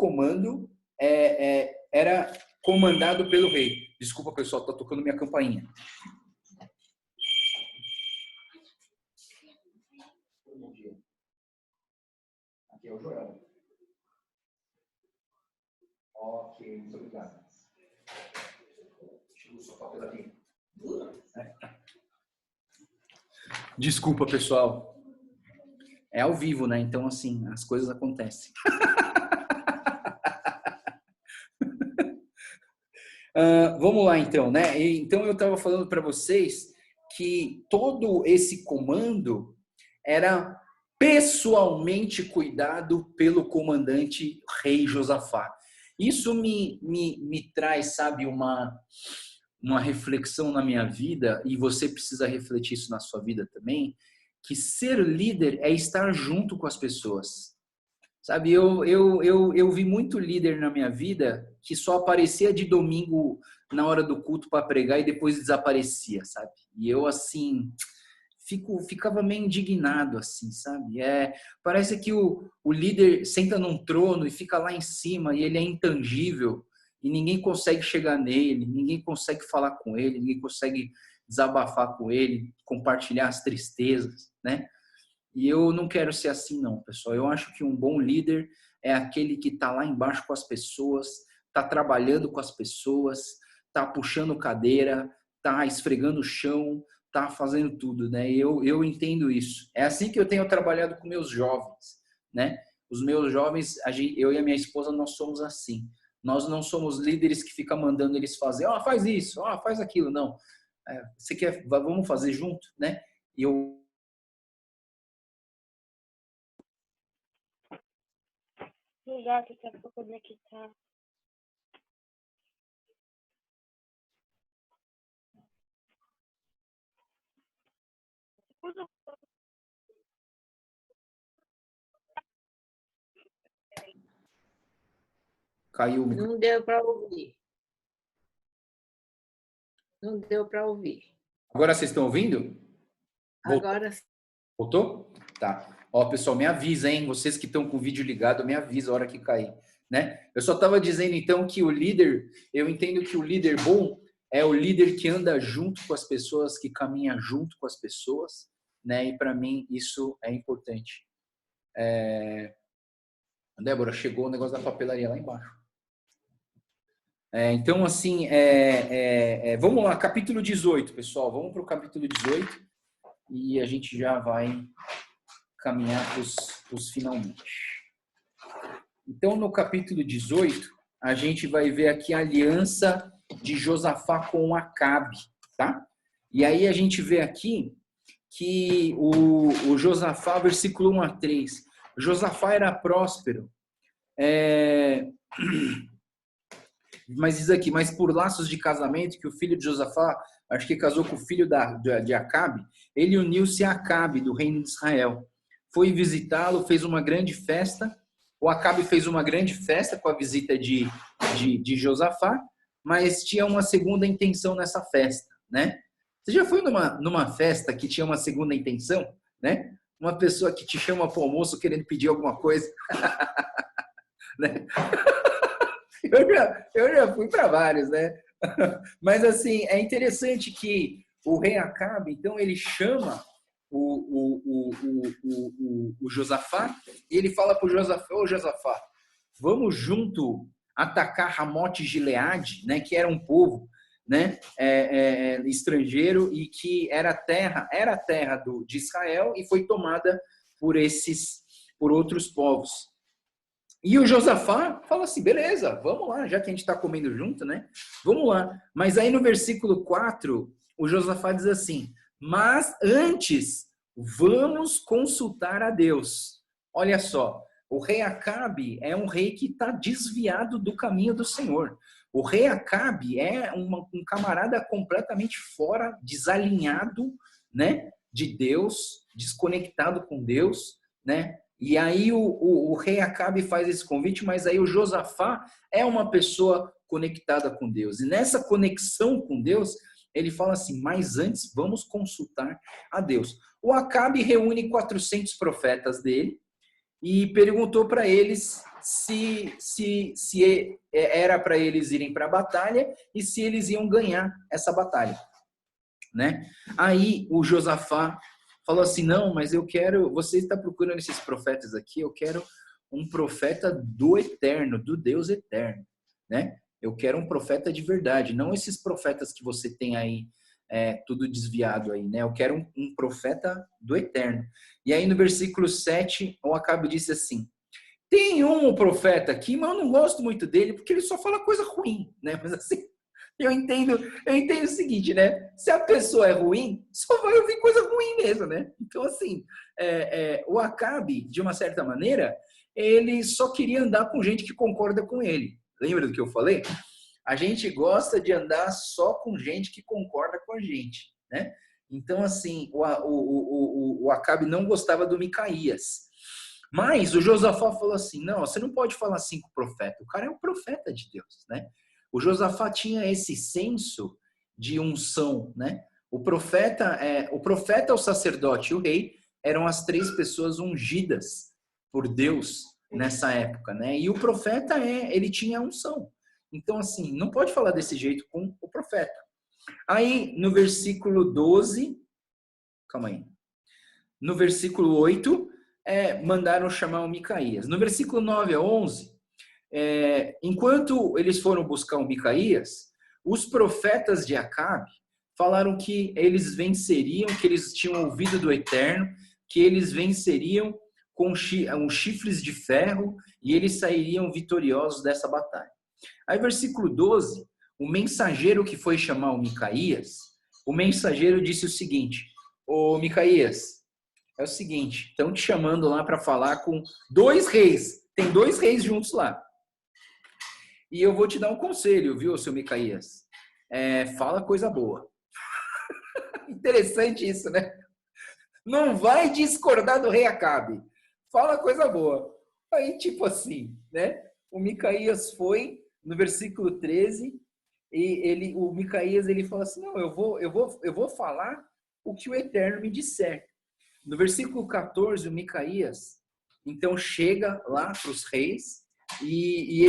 comando era comandado pelo rei. Desculpa, pessoal, está tocando minha campainha. Bom dia. Aqui é o Joel. Ok, muito obrigado. Chegou só papel aqui. Desculpa, pessoal. É ao vivo, né? Então, assim, as coisas acontecem. Vamos lá, então, né? Então, eu estava falando para vocês que todo esse comando era pessoalmente cuidado pelo comandante rei Josafá. Isso me traz, sabe, uma reflexão na minha vida, e você precisa refletir isso na sua vida também, que ser líder é estar junto com as pessoas. Sabe, eu vi muito líder na minha vida que só aparecia de domingo na hora do culto para pregar e depois desaparecia, sabe? E eu, assim, ficava meio indignado, assim, sabe? Parece que o líder senta num trono e fica lá em cima e ele é intangível e ninguém consegue chegar nele, ninguém consegue falar com ele, ninguém consegue desabafar com ele, compartilhar as tristezas, né? E eu não quero ser assim, não, pessoal. Eu acho que um bom líder é aquele que está lá embaixo com as pessoas, está trabalhando com as pessoas, está puxando cadeira, está esfregando o chão, está fazendo tudo, né? Eu entendo isso. É assim que eu tenho trabalhado com meus jovens, né? Os meus jovens, eu e a minha esposa, nós somos assim. Nós não somos líderes que ficam mandando eles fazer, faz isso, faz aquilo, não. Você quer, vamos fazer junto, né? E eu O gato tá pra conectar. caiu o microfone. Não deu para ouvir. Não deu para ouvir. Agora vocês estão ouvindo? Agora Voltou? Tá. Ó, pessoal, me avisa, hein? Vocês que estão com o vídeo ligado, me avisa a hora que cair, né? Eu só estava dizendo, então, que o líder, eu entendo que o líder bom é o líder que anda junto com as pessoas, que caminha junto com as pessoas, né? E para mim isso é importante. Débora, chegou o negócio da papelaria lá embaixo. Então, assim, vamos lá, capítulo 18, pessoal. Vamos para o capítulo 18 e a gente já vai caminhar para os finalmente. Então, no capítulo 18, a gente vai ver aqui a aliança de Josafá com Acabe, tá? E aí a gente vê aqui que o Josafá, versículo 1 a 3, Josafá era próspero, mas diz aqui, mas por laços de casamento, que o filho de Josafá, acho que casou com o filho de Acabe, ele uniu-se a Acabe, do reino de Israel. Foi visitá-lo, fez uma grande festa. O Acabe fez uma grande festa com a visita de Josafá, mas tinha uma segunda intenção nessa festa, né? Você já foi numa festa que tinha uma segunda intenção, né? Uma pessoa que te chama para o almoço querendo pedir alguma coisa, né? Eu já fui para vários, né? Mas, assim, é interessante que o rei Acabe, então, ele chama o Josafá e ele fala para o Josafá, ô Josafá, vamos junto atacar Ramote Gileade, né, que era um povo, né, estrangeiro e que era a terra de Israel e foi tomada por outros povos. E o Josafá fala assim, beleza, vamos lá, já que a gente está comendo junto, né? Vamos lá. Mas aí no versículo 4, o Josafá diz assim, mas antes, vamos consultar a Deus. Olha só, o rei Acabe é um rei que está desviado do caminho do Senhor. O rei Acabe é um camarada completamente fora, desalinhado, né, de Deus, desconectado com Deus, né? E aí o rei Acabe faz esse convite, mas aí o Josafá é uma pessoa conectada com Deus. E nessa conexão com Deus, ele fala assim, mas antes vamos consultar a Deus. O Acabe reúne 400 profetas dele e perguntou para eles se era para eles irem para a batalha e se eles iam ganhar essa batalha, né? Aí o Josafá falou assim, não, mas eu quero, você está procurando esses profetas aqui, eu quero um profeta do eterno, do Deus eterno, né? Eu quero um profeta de verdade, não esses profetas que você tem aí, tudo desviado aí, né? Eu quero um profeta do eterno. E aí no versículo 7, o Acabe disse assim, tem um profeta aqui, mas eu não gosto muito dele, porque ele só fala coisa ruim, né? Mas assim, Eu entendo o seguinte, né? Se a pessoa é ruim, só vai ouvir coisa ruim mesmo, né? Então, assim, o Acabe, de uma certa maneira, ele só queria andar com gente que concorda com ele. Lembra do que eu falei? A gente gosta de andar só com gente que concorda com a gente, né? Então, assim, o Acabe não gostava do Micaías. Mas o Josafá falou assim, não, você não pode falar assim com o profeta. O cara é um profeta de Deus, né? O Josafá tinha esse senso de unção, né? O profeta, o sacerdote e o rei eram as três pessoas ungidas por Deus nessa época, né? E o profeta, ele tinha unção. Então, assim, não pode falar desse jeito com o profeta. Aí, no versículo 12, calma aí. No versículo 8, mandaram chamar o Micaías. No versículo 9 a 11, enquanto eles foram buscar o Micaías, os profetas de Acabe falaram que eles venceriam, que eles tinham ouvido do Eterno, que eles venceriam com chifres de ferro e eles sairiam vitoriosos dessa batalha. Aí, versículo 12, o mensageiro que foi chamar o Micaías, o mensageiro disse o seguinte: ô Micaías, é o seguinte, estão te chamando lá para falar com 2 reis, tem 2 reis juntos lá. E eu vou te dar um conselho, viu, seu Micaías? Fala coisa boa. Interessante isso, né? Não vai discordar do rei Acabe. Fala coisa boa. Aí, tipo assim, né? O Micaías foi, no versículo 13, e o Micaías, ele fala assim, não, eu vou falar o que o Eterno me disser. No versículo 14, o Micaías, então, chega lá para os reis e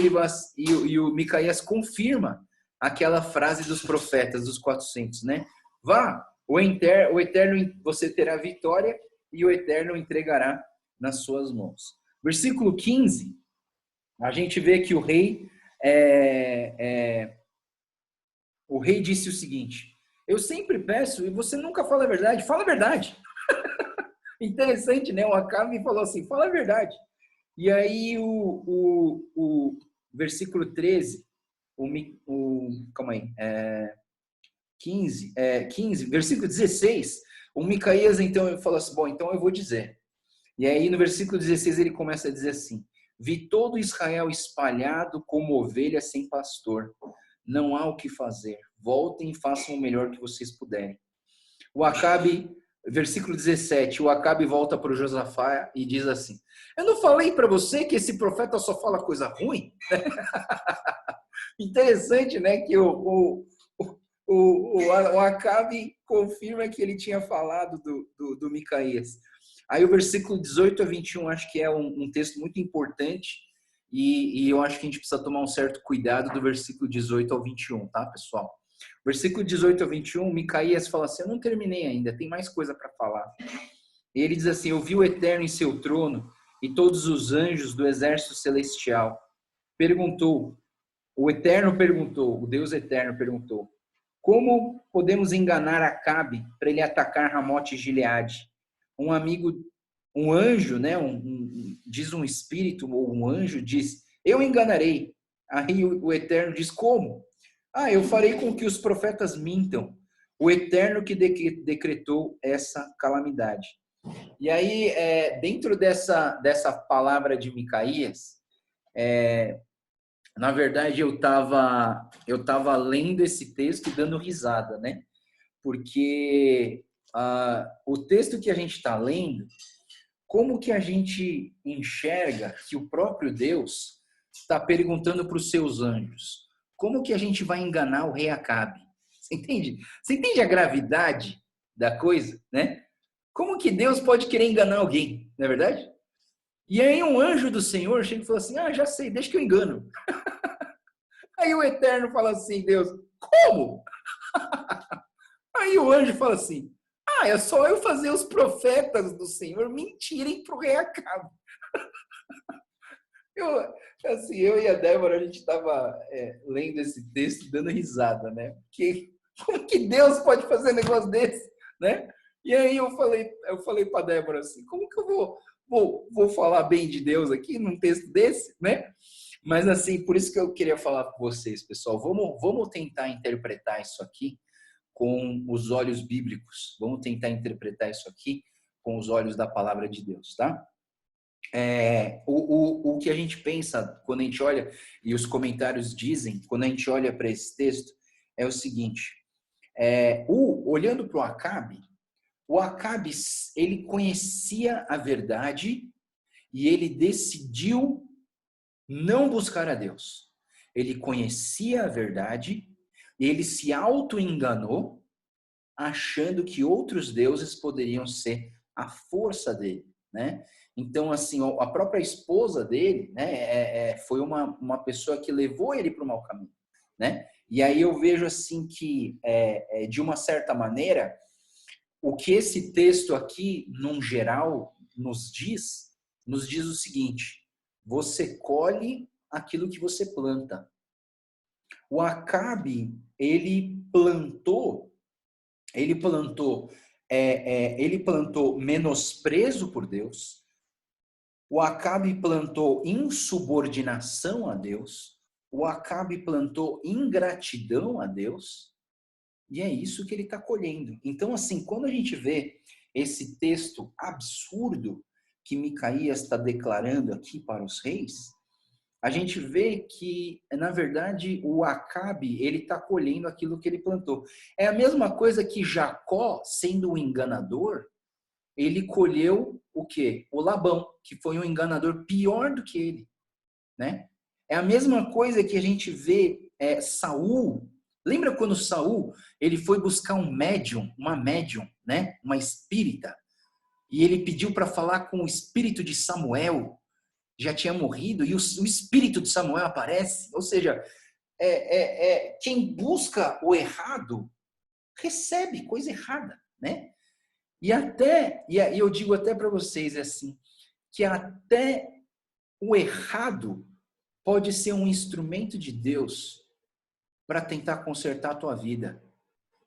o Micaías confirma aquela frase dos profetas, dos 400, né? Vá, o Eterno, você terá vitória e o Eterno entregará nas suas mãos. Versículo 15, a gente vê que o rei disse o seguinte: eu sempre peço e você nunca fala a verdade. Fala a verdade. Interessante, né? O Acabe falou assim, fala a verdade. E aí o versículo 13, calma aí, 15, versículo 16, o Micaías então falou assim, bom, então eu vou dizer. E aí no versículo 16 ele começa a dizer assim, vi todo Israel espalhado como ovelha sem pastor, não há o que fazer, voltem e façam o melhor que vocês puderem. O Acabe, versículo 17, o Acabe volta para o Josafá e diz assim, eu não falei para você que esse profeta só fala coisa ruim? Interessante, né, que o Acabe confirma que ele tinha falado do Micaías. Aí o versículo 18 a 21, acho que é um texto muito importante e eu acho que a gente precisa tomar um certo cuidado do versículo 18 ao 21, tá, pessoal? Versículo 18 a 21, Micaías fala assim, eu não terminei ainda, tem mais coisa para falar. E ele diz assim, eu vi o Eterno em seu trono e todos os anjos do exército celestial. O Deus Eterno perguntou, como podemos enganar Acabe para ele atacar Ramote e Gileade? Um anjo, né? Diz um espírito ou um anjo diz, eu enganarei. Aí o Eterno diz, como? Eu farei com que os profetas mintam. O Eterno que decretou essa calamidade. E aí, dentro dessa palavra de Micaías, na verdade, eu tava lendo esse texto e dando risada, né? Porque o texto que a gente está lendo, como que a gente enxerga que o próprio Deus está perguntando para os seus anjos? Como que a gente vai enganar o rei Acabe? Você entende? Você entende a gravidade da coisa, né? Como que Deus pode querer enganar alguém, não é verdade? E aí um anjo do Senhor chega e fala assim, já sei, deixa que eu engano. Aí o Eterno fala assim, Deus, como? Aí o anjo fala assim, é só eu fazer os profetas do Senhor mentirem para o rei Acabe. Eu e a Débora, a gente estava lendo esse texto dando risada, né? Porque como que Deus pode fazer um negócio desse, né? E aí eu falei para a Débora assim, como que eu vou falar bem de Deus aqui num texto desse, né? Mas assim, por isso que eu queria falar com vocês, pessoal. Vamos tentar interpretar isso aqui com os olhos bíblicos. Vamos tentar interpretar isso aqui com os olhos da palavra de Deus, tá? O que a gente pensa quando a gente olha, e os comentários dizem, quando a gente olha para esse texto, é o seguinte: olhando para o Acabe, ele conhecia a verdade e ele decidiu não buscar a Deus. Ele conhecia a verdade e ele se auto-enganou, achando que outros deuses poderiam ser a força dele, né? Então, assim, a própria esposa dele, né, foi uma pessoa que levou ele para o mau caminho, né? E aí eu vejo, assim, que, de uma certa maneira, o que esse texto aqui, num geral, nos diz o seguinte: você colhe aquilo que você planta. O Acabe, ele plantou menosprezo por Deus. O Acabe plantou insubordinação a Deus. O Acabe plantou ingratidão a Deus. E é isso que ele está colhendo. Então, assim, quando a gente vê esse texto absurdo que Micaías está declarando aqui para os reis, a gente vê que, na verdade, o Acabe, ele está colhendo aquilo que ele plantou. É a mesma coisa que Jacó, sendo um enganador, ele colheu o quê? O Labão, que foi um enganador pior do que ele, né? É a mesma coisa que a gente vê Saul. Lembra quando Saul, ele foi buscar uma médium, né? Uma espírita, e ele pediu para falar com o espírito de Samuel, já tinha morrido, e o espírito de Samuel aparece. Ou seja, quem busca o errado recebe coisa errada, né? E eu digo até para vocês assim, que até o errado pode ser um instrumento de Deus para tentar consertar a tua vida,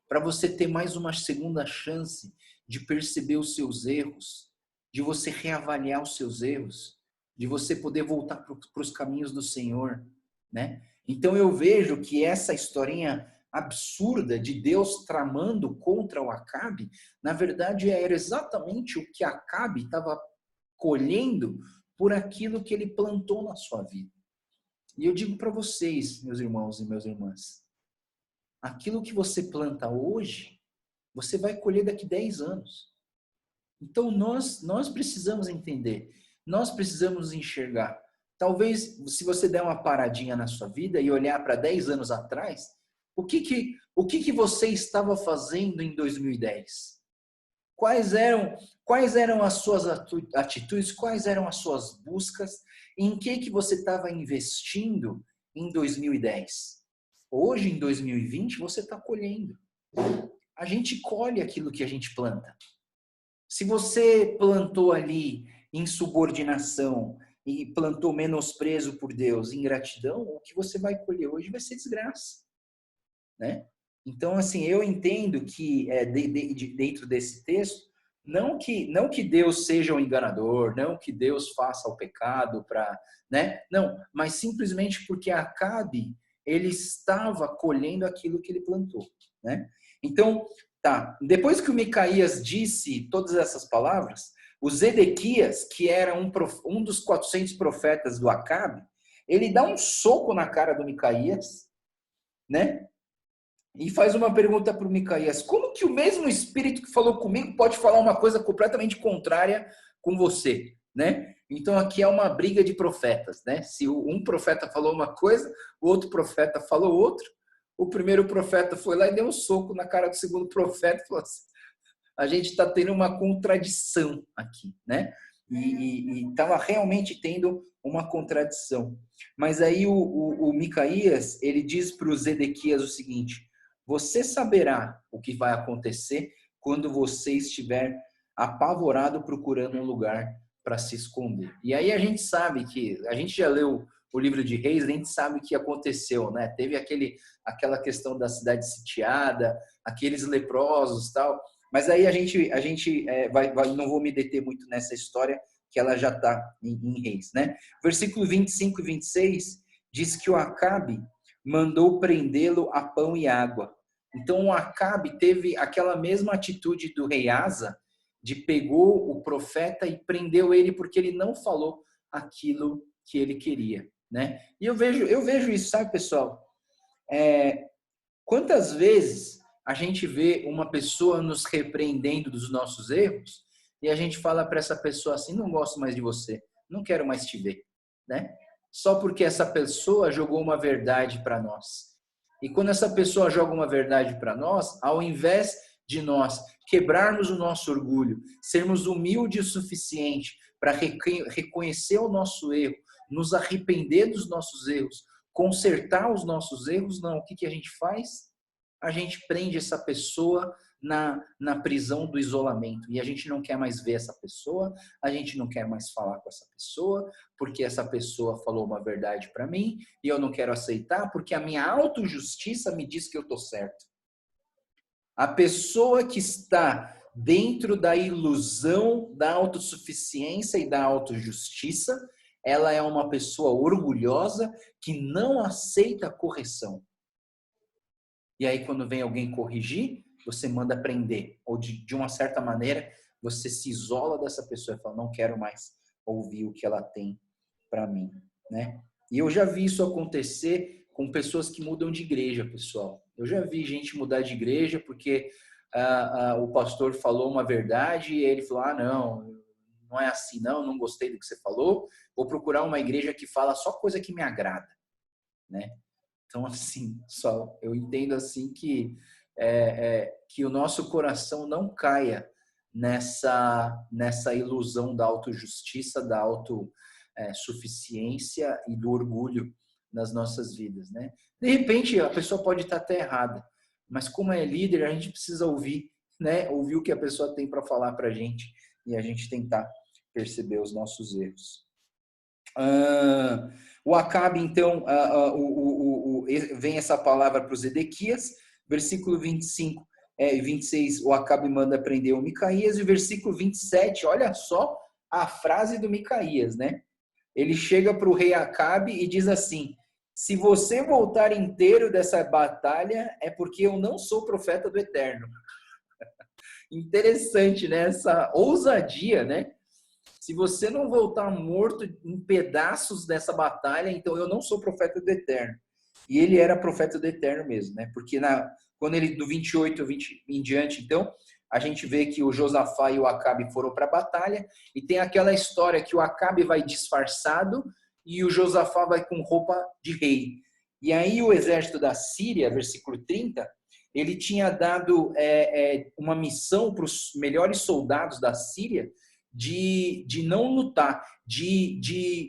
para você ter mais uma segunda chance de perceber os seus erros, de você reavaliar os seus erros, de você poder voltar para os caminhos do Senhor, né? Então eu vejo que essa historinha absurda de Deus tramando contra o Acabe, na verdade era exatamente o que Acabe estava colhendo por aquilo que ele plantou na sua vida. E eu digo para vocês, meus irmãos e minhas irmãs, aquilo que você planta hoje, você vai colher daqui 10 anos. Então nós precisamos entender, nós precisamos enxergar. Talvez, se você der uma paradinha na sua vida e olhar para 10 anos atrás, o que você estava fazendo em 2010? Quais eram as suas atitudes? Quais eram as suas buscas? Em que você estava investindo em 2010? Hoje, em 2020, você está colhendo. A gente colhe aquilo que a gente planta. Se você plantou ali insubordinação e plantou menosprezo por Deus, ingratidão, o que você vai colher hoje vai ser desgraça, né? Então, assim, eu entendo que dentro desse texto, não que Deus seja um enganador, não que Deus faça o pecado para, né? Não, mas simplesmente porque Acabe, ele estava colhendo aquilo que ele plantou, né? Então, tá, depois que o Micaías disse todas essas palavras, o Zedequias, que era um dos 400 profetas do Acabe, ele dá um soco na cara do Micaías, né? E faz uma pergunta para o Micaías: como que o mesmo espírito que falou comigo pode falar uma coisa completamente contrária com você, né? Então aqui é uma briga de profetas, né? Se um profeta falou uma coisa, o outro profeta falou outra. O primeiro profeta foi lá e deu um soco na cara do segundo profeta e falou assim: a gente está tendo uma contradição aqui, né? E estava realmente tendo uma contradição. Mas aí o Micaías, ele diz para o Zedequias o seguinte: você saberá o que vai acontecer quando você estiver apavorado procurando um lugar para se esconder. E aí a gente sabe que, a gente já leu o livro de Reis, a gente sabe o que aconteceu, né? Teve aquela questão da cidade sitiada, aqueles leprosos, tal. Mas aí a gente não vou me deter muito nessa história, que ela já está em Reis, né? Versículo 25 e 26 diz que o Acabe mandou prendê-lo a pão e água. Então o Acabe teve aquela mesma atitude do rei Asa, de pegou o profeta e prendeu ele porque ele não falou aquilo que ele queria, né? E eu vejo isso, sabe, pessoal? Quantas vezes a gente vê uma pessoa nos repreendendo dos nossos erros e a gente fala para essa pessoa assim, não gosto mais de você, não quero mais te ver, né? Só porque essa pessoa jogou uma verdade para nós. E quando essa pessoa joga uma verdade para nós, ao invés de nós quebrarmos o nosso orgulho, sermos humildes o suficiente para reconhecer o nosso erro, nos arrepender dos nossos erros, consertar os nossos erros, não. O que a gente faz? A gente prende essa pessoa na prisão do isolamento. E a gente não quer mais ver essa pessoa, a gente não quer mais falar com essa pessoa, porque essa pessoa falou uma verdade para mim e eu não quero aceitar, porque a minha autojustiça me diz que eu estou certo. A pessoa que está dentro da ilusão da autossuficiência e da autojustiça, ela é uma pessoa orgulhosa que não aceita correção. E aí, quando vem alguém corrigir, você manda prender. Ou de uma certa maneira, você se isola dessa pessoa e fala, não quero mais ouvir o que ela tem para mim, né? E eu já vi isso acontecer com pessoas que mudam de igreja, pessoal. Eu já vi gente mudar de igreja porque o pastor falou uma verdade e ele falou, não é assim não gostei do que você falou, vou procurar uma igreja que fala só coisa que me agrada, né? Então, assim, só eu entendo assim que o nosso coração não caia nessa ilusão da autojustiça, da autossuficiência e do orgulho nas nossas vidas, né? De repente, a pessoa pode estar até errada, mas como é líder, a gente precisa ouvir, né? Ouvir o que a pessoa tem para falar para a gente e a gente tentar perceber os nossos erros. O Acabe, então, vem essa palavra para os Edequias, versículo 25 e 26, o Acabe manda prender o Micaías, e o versículo 27, olha só a frase do Micaías, né? Ele chega para o rei Acabe e diz assim, se você voltar inteiro dessa batalha, é porque eu não sou profeta do Eterno. Interessante, né? Essa ousadia, né? Se você não voltar morto em pedaços dessa batalha, então eu não sou profeta do Eterno. E ele era profeta do Eterno mesmo, né? Porque quando ele, do 28 em diante, então, a gente vê que o Josafá e o Acabe foram para a batalha, e tem aquela história que o Acabe vai disfarçado e o Josafá vai com roupa de rei. E aí o exército da Síria, versículo 30, ele tinha dado uma missão para os melhores soldados da Síria, de não lutar,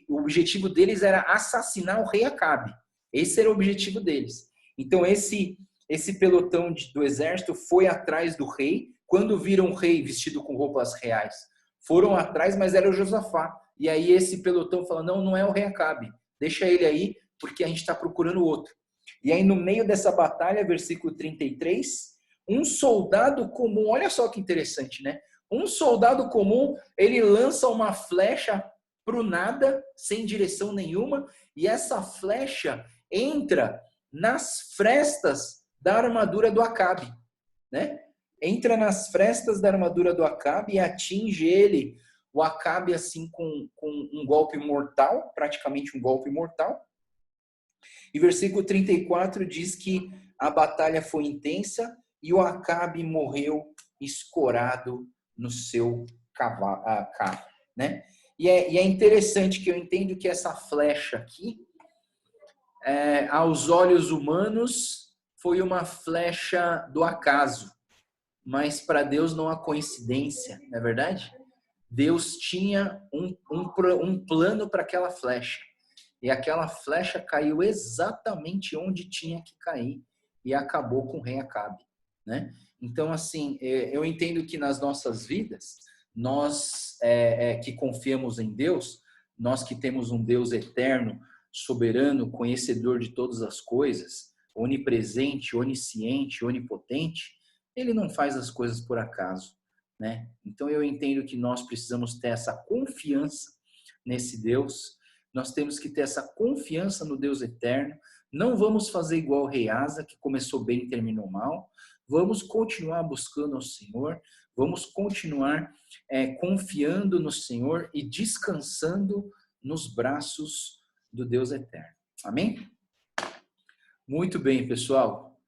o objetivo deles era assassinar o rei Acabe. Esse era o objetivo deles. Então esse pelotão do exército foi atrás do rei, quando viram o rei vestido com roupas reais, foram atrás, mas era o Josafá. E aí esse pelotão fala, não é o rei Acabe, deixa ele aí, porque a gente está procurando outro. E aí no meio dessa batalha, versículo 33, um soldado comum, olha só que interessante, né? Um soldado comum, ele lança uma flecha para o nada, sem direção nenhuma, e essa flecha entra nas frestas da armadura do Acabe, né? Entra nas frestas da armadura do Acabe e atinge ele, o Acabe, assim, com um golpe mortal, praticamente um golpe mortal. E versículo 34 diz que a batalha foi intensa e o Acabe morreu escorado no seu carro, né? E é interessante que eu entendo que essa flecha aqui, aos olhos humanos, foi uma flecha do acaso, mas para Deus não há coincidência, não é verdade? Deus tinha um plano para aquela flecha, e aquela flecha caiu exatamente onde tinha que cair e acabou com o rei Acabe, né? Então, assim, eu entendo que nas nossas vidas, nós que confiamos em Deus, nós que temos um Deus eterno, soberano, conhecedor de todas as coisas, onipresente, onisciente, onipotente, ele não faz as coisas por acaso, né? Então, eu entendo que nós precisamos ter essa confiança nesse Deus, nós temos que ter essa confiança no Deus eterno. Não vamos fazer igual o rei Asa, que começou bem e terminou mal. Vamos continuar buscando ao Senhor. Vamos continuar confiando no Senhor e descansando nos braços do Deus eterno. Amém? Muito bem, pessoal.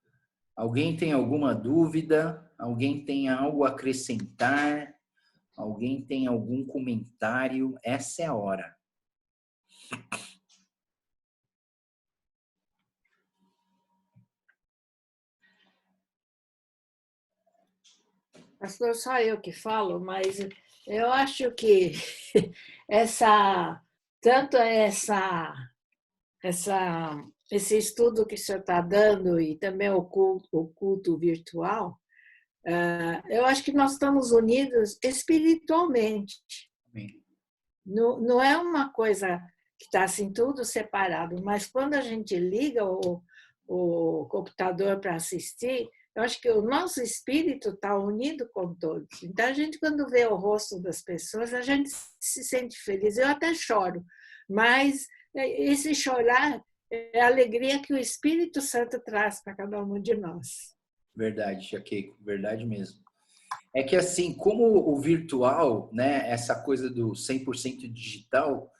Alguém tem alguma dúvida? Alguém tem algo a acrescentar? Alguém tem algum comentário? Essa é a hora. Pastor, só eu que falo, mas eu acho que esse estudo que o senhor está dando e também o culto virtual, eu acho que nós estamos unidos espiritualmente. Amém. Não é uma coisa que está assim tudo separado, mas quando a gente liga o computador para assistir, eu acho que o nosso espírito está unido com todos. Então, a gente, quando vê o rosto das pessoas, a gente se sente feliz. Eu até choro, mas esse chorar é a alegria que o Espírito Santo traz para cada um de nós. Verdade, Jaqueiko, verdade mesmo. É que assim, como o virtual, né, essa coisa do 100% digital,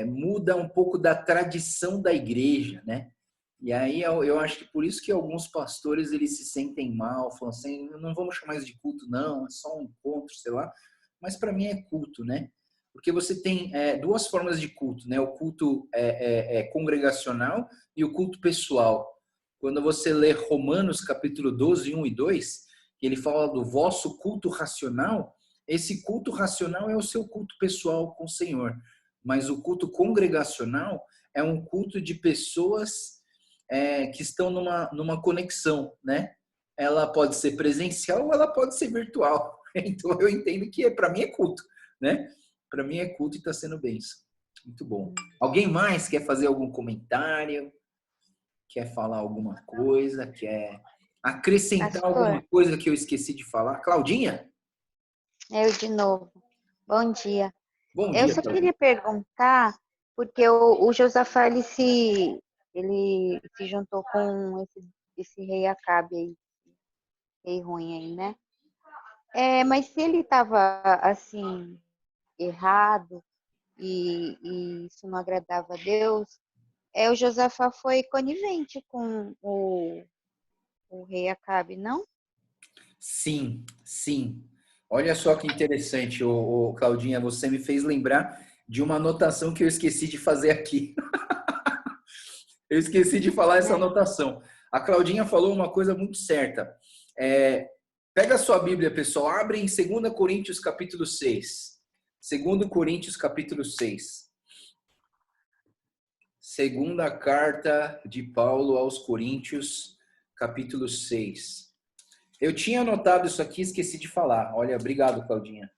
muda um pouco da tradição da igreja, né? E aí eu acho que por isso que alguns pastores eles se sentem mal, falam assim, não vamos chamar isso de culto não, é só um encontro, sei lá. Mas para mim é culto, né? Porque você tem duas formas de culto, né? O culto congregacional e o culto pessoal. Quando você lê Romanos capítulo 12, 1 e 2, que ele fala do vosso culto racional, esse culto racional é o seu culto pessoal com o Senhor. Mas o culto congregacional é um culto de pessoas que estão numa conexão, né? Ela pode ser presencial ou ela pode ser virtual. Então eu entendo que para mim é culto, né? Para mim é culto e está sendo bênção. Muito bom. Alguém mais quer fazer algum comentário? Quer falar alguma coisa? Quer acrescentar alguma coisa que eu esqueci de falar? Claudinha? Eu de novo. Bom dia. Bom Eu dia, só Claudinha. queria perguntar, porque o Josafá ele se juntou com esse rei Acabe aí, rei ruim aí, né? Mas se ele estava assim errado e isso não agradava a Deus, o Josafá foi conivente com o rei Acabe, não? Sim, sim. Olha só que interessante, Claudinha, você me fez lembrar de uma anotação que eu esqueci de fazer aqui. Eu esqueci de falar essa anotação. A Claudinha falou uma coisa muito certa. Pega a sua Bíblia, pessoal, abre em 2 Coríntios capítulo 6. 2 Coríntios capítulo 6. Segunda carta de Paulo aos Coríntios, capítulo 6. Eu tinha anotado isso aqui, esqueci de falar. Olha, obrigado, Claudinha.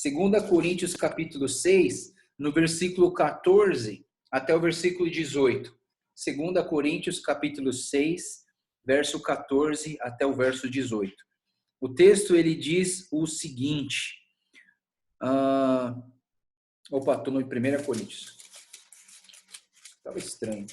2 Coríntios, capítulo 6, no versículo 14 até o versículo 18. 2 Coríntios, capítulo 6, verso 14 até o verso 18. O texto, ele diz o seguinte. Estou no 1 Coríntios. Estava estranho.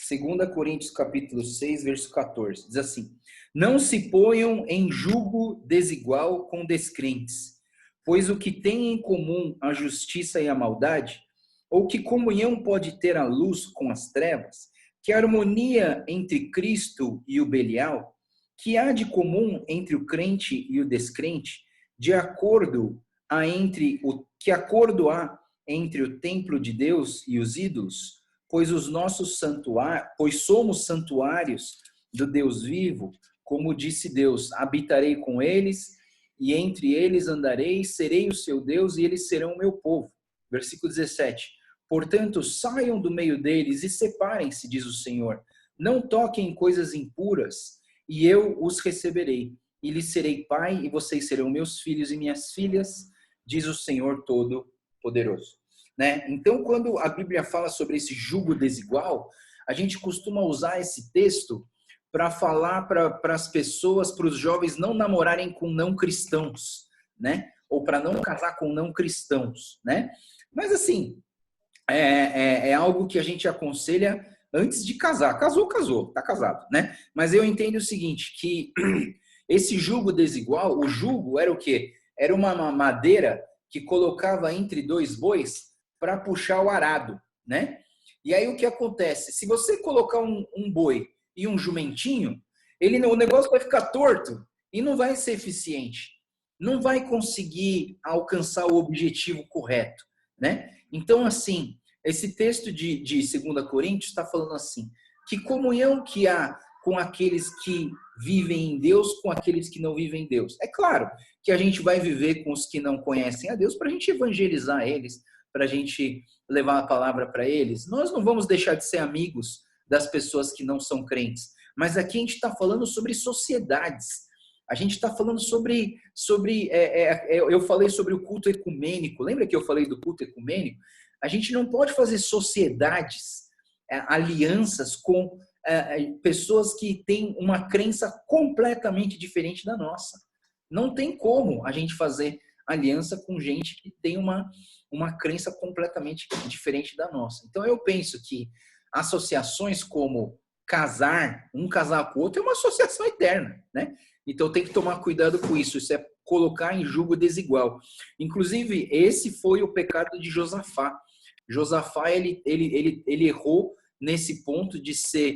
2 Coríntios, capítulo 6, verso 14. Diz assim: não se ponham em julgo desigual com descrentes, pois o que tem em comum a justiça e a maldade, ou que comunhão pode ter a luz com as trevas, que harmonia entre Cristo e o Belial, que há de comum entre o crente e o descrente, que acordo há entre o templo de Deus e os ídolos, pois somos santuários do Deus vivo, como disse Deus, habitarei com eles, e entre eles andarei, serei o seu Deus, e eles serão o meu povo. Versículo 17. Portanto, saiam do meio deles e separem-se, diz o Senhor. Não toquem em coisas impuras, e eu os receberei. E lhes serei pai, e vocês serão meus filhos e minhas filhas, diz o Senhor Todo-Poderoso. Né? Então, quando a Bíblia fala sobre esse jugo desigual, a gente costuma usar esse texto para falar para as pessoas, para os jovens não namorarem com não cristãos, né? Ou para não casar com não cristãos, né? Mas assim, é algo que a gente aconselha antes de casar. Casou, tá casado, né? Mas eu entendo o seguinte, que esse jugo desigual, o jugo era o quê? Era uma madeira que colocava entre dois bois para puxar o arado, né? E aí o que acontece? Se você colocar um boi e um jumentinho, o negócio vai ficar torto e não vai ser eficiente. Não vai conseguir alcançar o objetivo correto, né? Então, assim, esse texto de 2 Coríntios está falando assim, que comunhão que há com aqueles que vivem em Deus, com aqueles que não vivem em Deus. É claro que a gente vai viver com os que não conhecem a Deus para a gente evangelizar eles, para a gente levar a palavra para eles. Nós não vamos deixar de ser amigos das pessoas que não são crentes, mas aqui a gente está falando sobre sociedades. A gente está falando sobre eu falei sobre o culto ecumênico. Lembra que eu falei do culto ecumênico? A gente não pode fazer sociedades, alianças com pessoas que têm uma crença completamente diferente da nossa. Não tem como a gente fazer aliança com gente que tem uma crença completamente diferente da nossa. Então eu penso que associações como um casar com o outro é uma associação eterna, né? Então tem que tomar cuidado com isso. Isso é colocar em jugo desigual. Inclusive, esse foi o pecado de Josafá. Josafá, ele errou nesse ponto de ser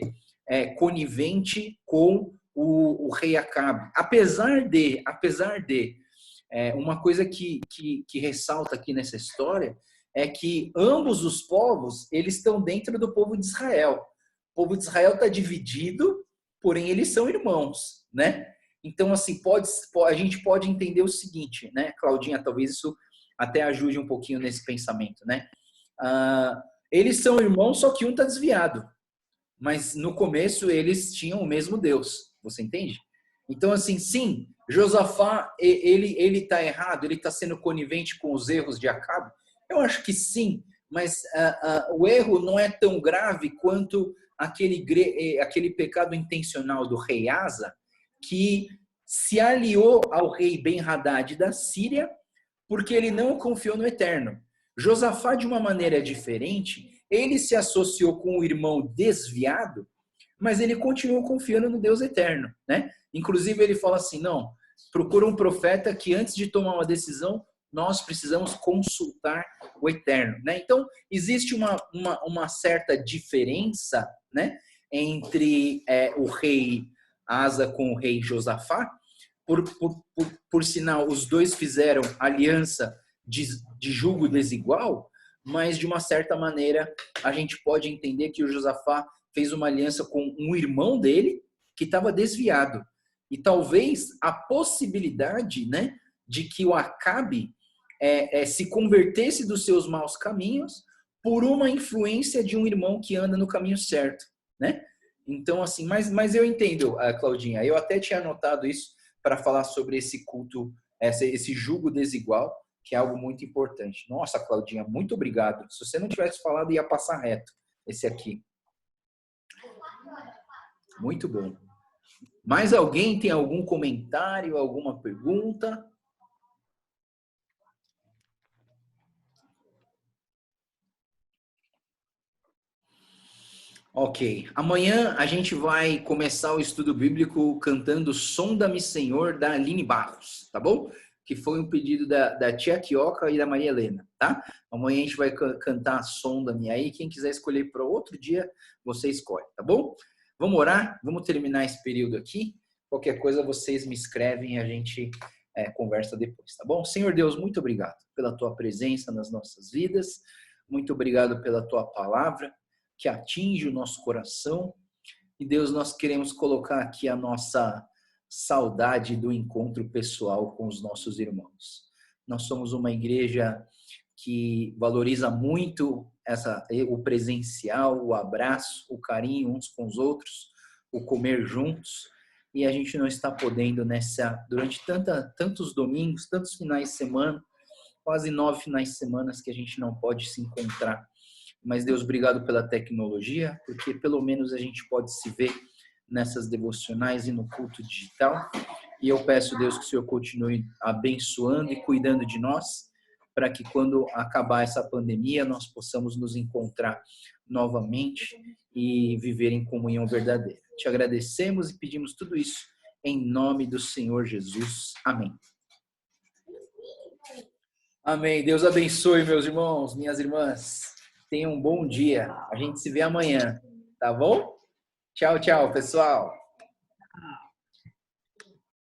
conivente com o rei Acabe. Apesar de uma coisa que ressalta aqui nessa história é que ambos os povos, eles estão dentro do povo de Israel. O povo de Israel está dividido, porém eles são irmãos, né? Então, assim, a gente pode entender o seguinte, né, Claudinha? Talvez isso até ajude um pouquinho nesse pensamento, né? Eles são irmãos, só que um está desviado. Mas no começo eles tinham o mesmo Deus. Você entende? Então, assim, sim, Josafá, ele está errado? Ele está sendo conivente com os erros de Acabe? Eu acho que sim, mas o erro não é tão grave quanto aquele pecado intencional do rei Asa, que se aliou ao rei Ben-Hadad da Síria porque ele não confiou no Eterno. Josafá, de uma maneira diferente, ele se associou com o irmão desviado, mas ele continuou confiando no Deus Eterno, né? Inclusive, ele fala assim, não, procura um profeta que antes de tomar uma decisão, nós precisamos consultar o Eterno, né? Então, existe uma certa diferença, né, entre o rei Asa com o rei Josafá. Por sinal, os dois fizeram aliança de jugo desigual, mas de uma certa maneira a gente pode entender que o Josafá fez uma aliança com um irmão dele que estava desviado. E talvez a possibilidade, né, de que o Acabe se convertesse dos seus maus caminhos por uma influência de um irmão que anda no caminho certo, né? Então, assim, mas eu entendo, Claudinha, eu até tinha anotado isso para falar sobre esse culto, esse jugo desigual, que é algo muito importante. Nossa, Claudinha, muito obrigado. Se você não tivesse falado, ia passar reto esse aqui. Muito bom. Mais alguém tem algum comentário, alguma pergunta? Ok. Amanhã a gente vai começar o estudo bíblico cantando Sonda-me, Senhor, da Aline Barros, tá bom? Que foi um pedido da tia Quioca e da Maria Helena, tá? Amanhã a gente vai cantar Sonda-me aí. Quem quiser escolher para outro dia, você escolhe, tá bom? Vamos orar? Vamos terminar esse período aqui. Qualquer coisa vocês me escrevem e a gente conversa depois, tá bom? Senhor Deus, muito obrigado pela tua presença nas nossas vidas. Muito obrigado pela tua palavra que atinge o nosso coração. E Deus, nós queremos colocar aqui a nossa saudade do encontro pessoal com os nossos irmãos. Nós somos uma igreja que valoriza muito o presencial, o abraço, o carinho uns com os outros, o comer juntos. E a gente não está podendo durante tantos domingos, tantos finais de semana, quase 9 finais de semana que a gente não pode se encontrar. Mas, Deus, obrigado pela tecnologia, porque pelo menos a gente pode se ver nessas devocionais e no culto digital. E eu peço, Deus, que o Senhor continue abençoando e cuidando de nós, para que quando acabar essa pandemia nós possamos nos encontrar novamente e viver em comunhão verdadeira. Te agradecemos e pedimos tudo isso em nome do Senhor Jesus. Amém. Amém. Deus abençoe, meus irmãos, minhas irmãs. Tenham um bom dia. A gente se vê amanhã, tá bom? Tchau, tchau, pessoal.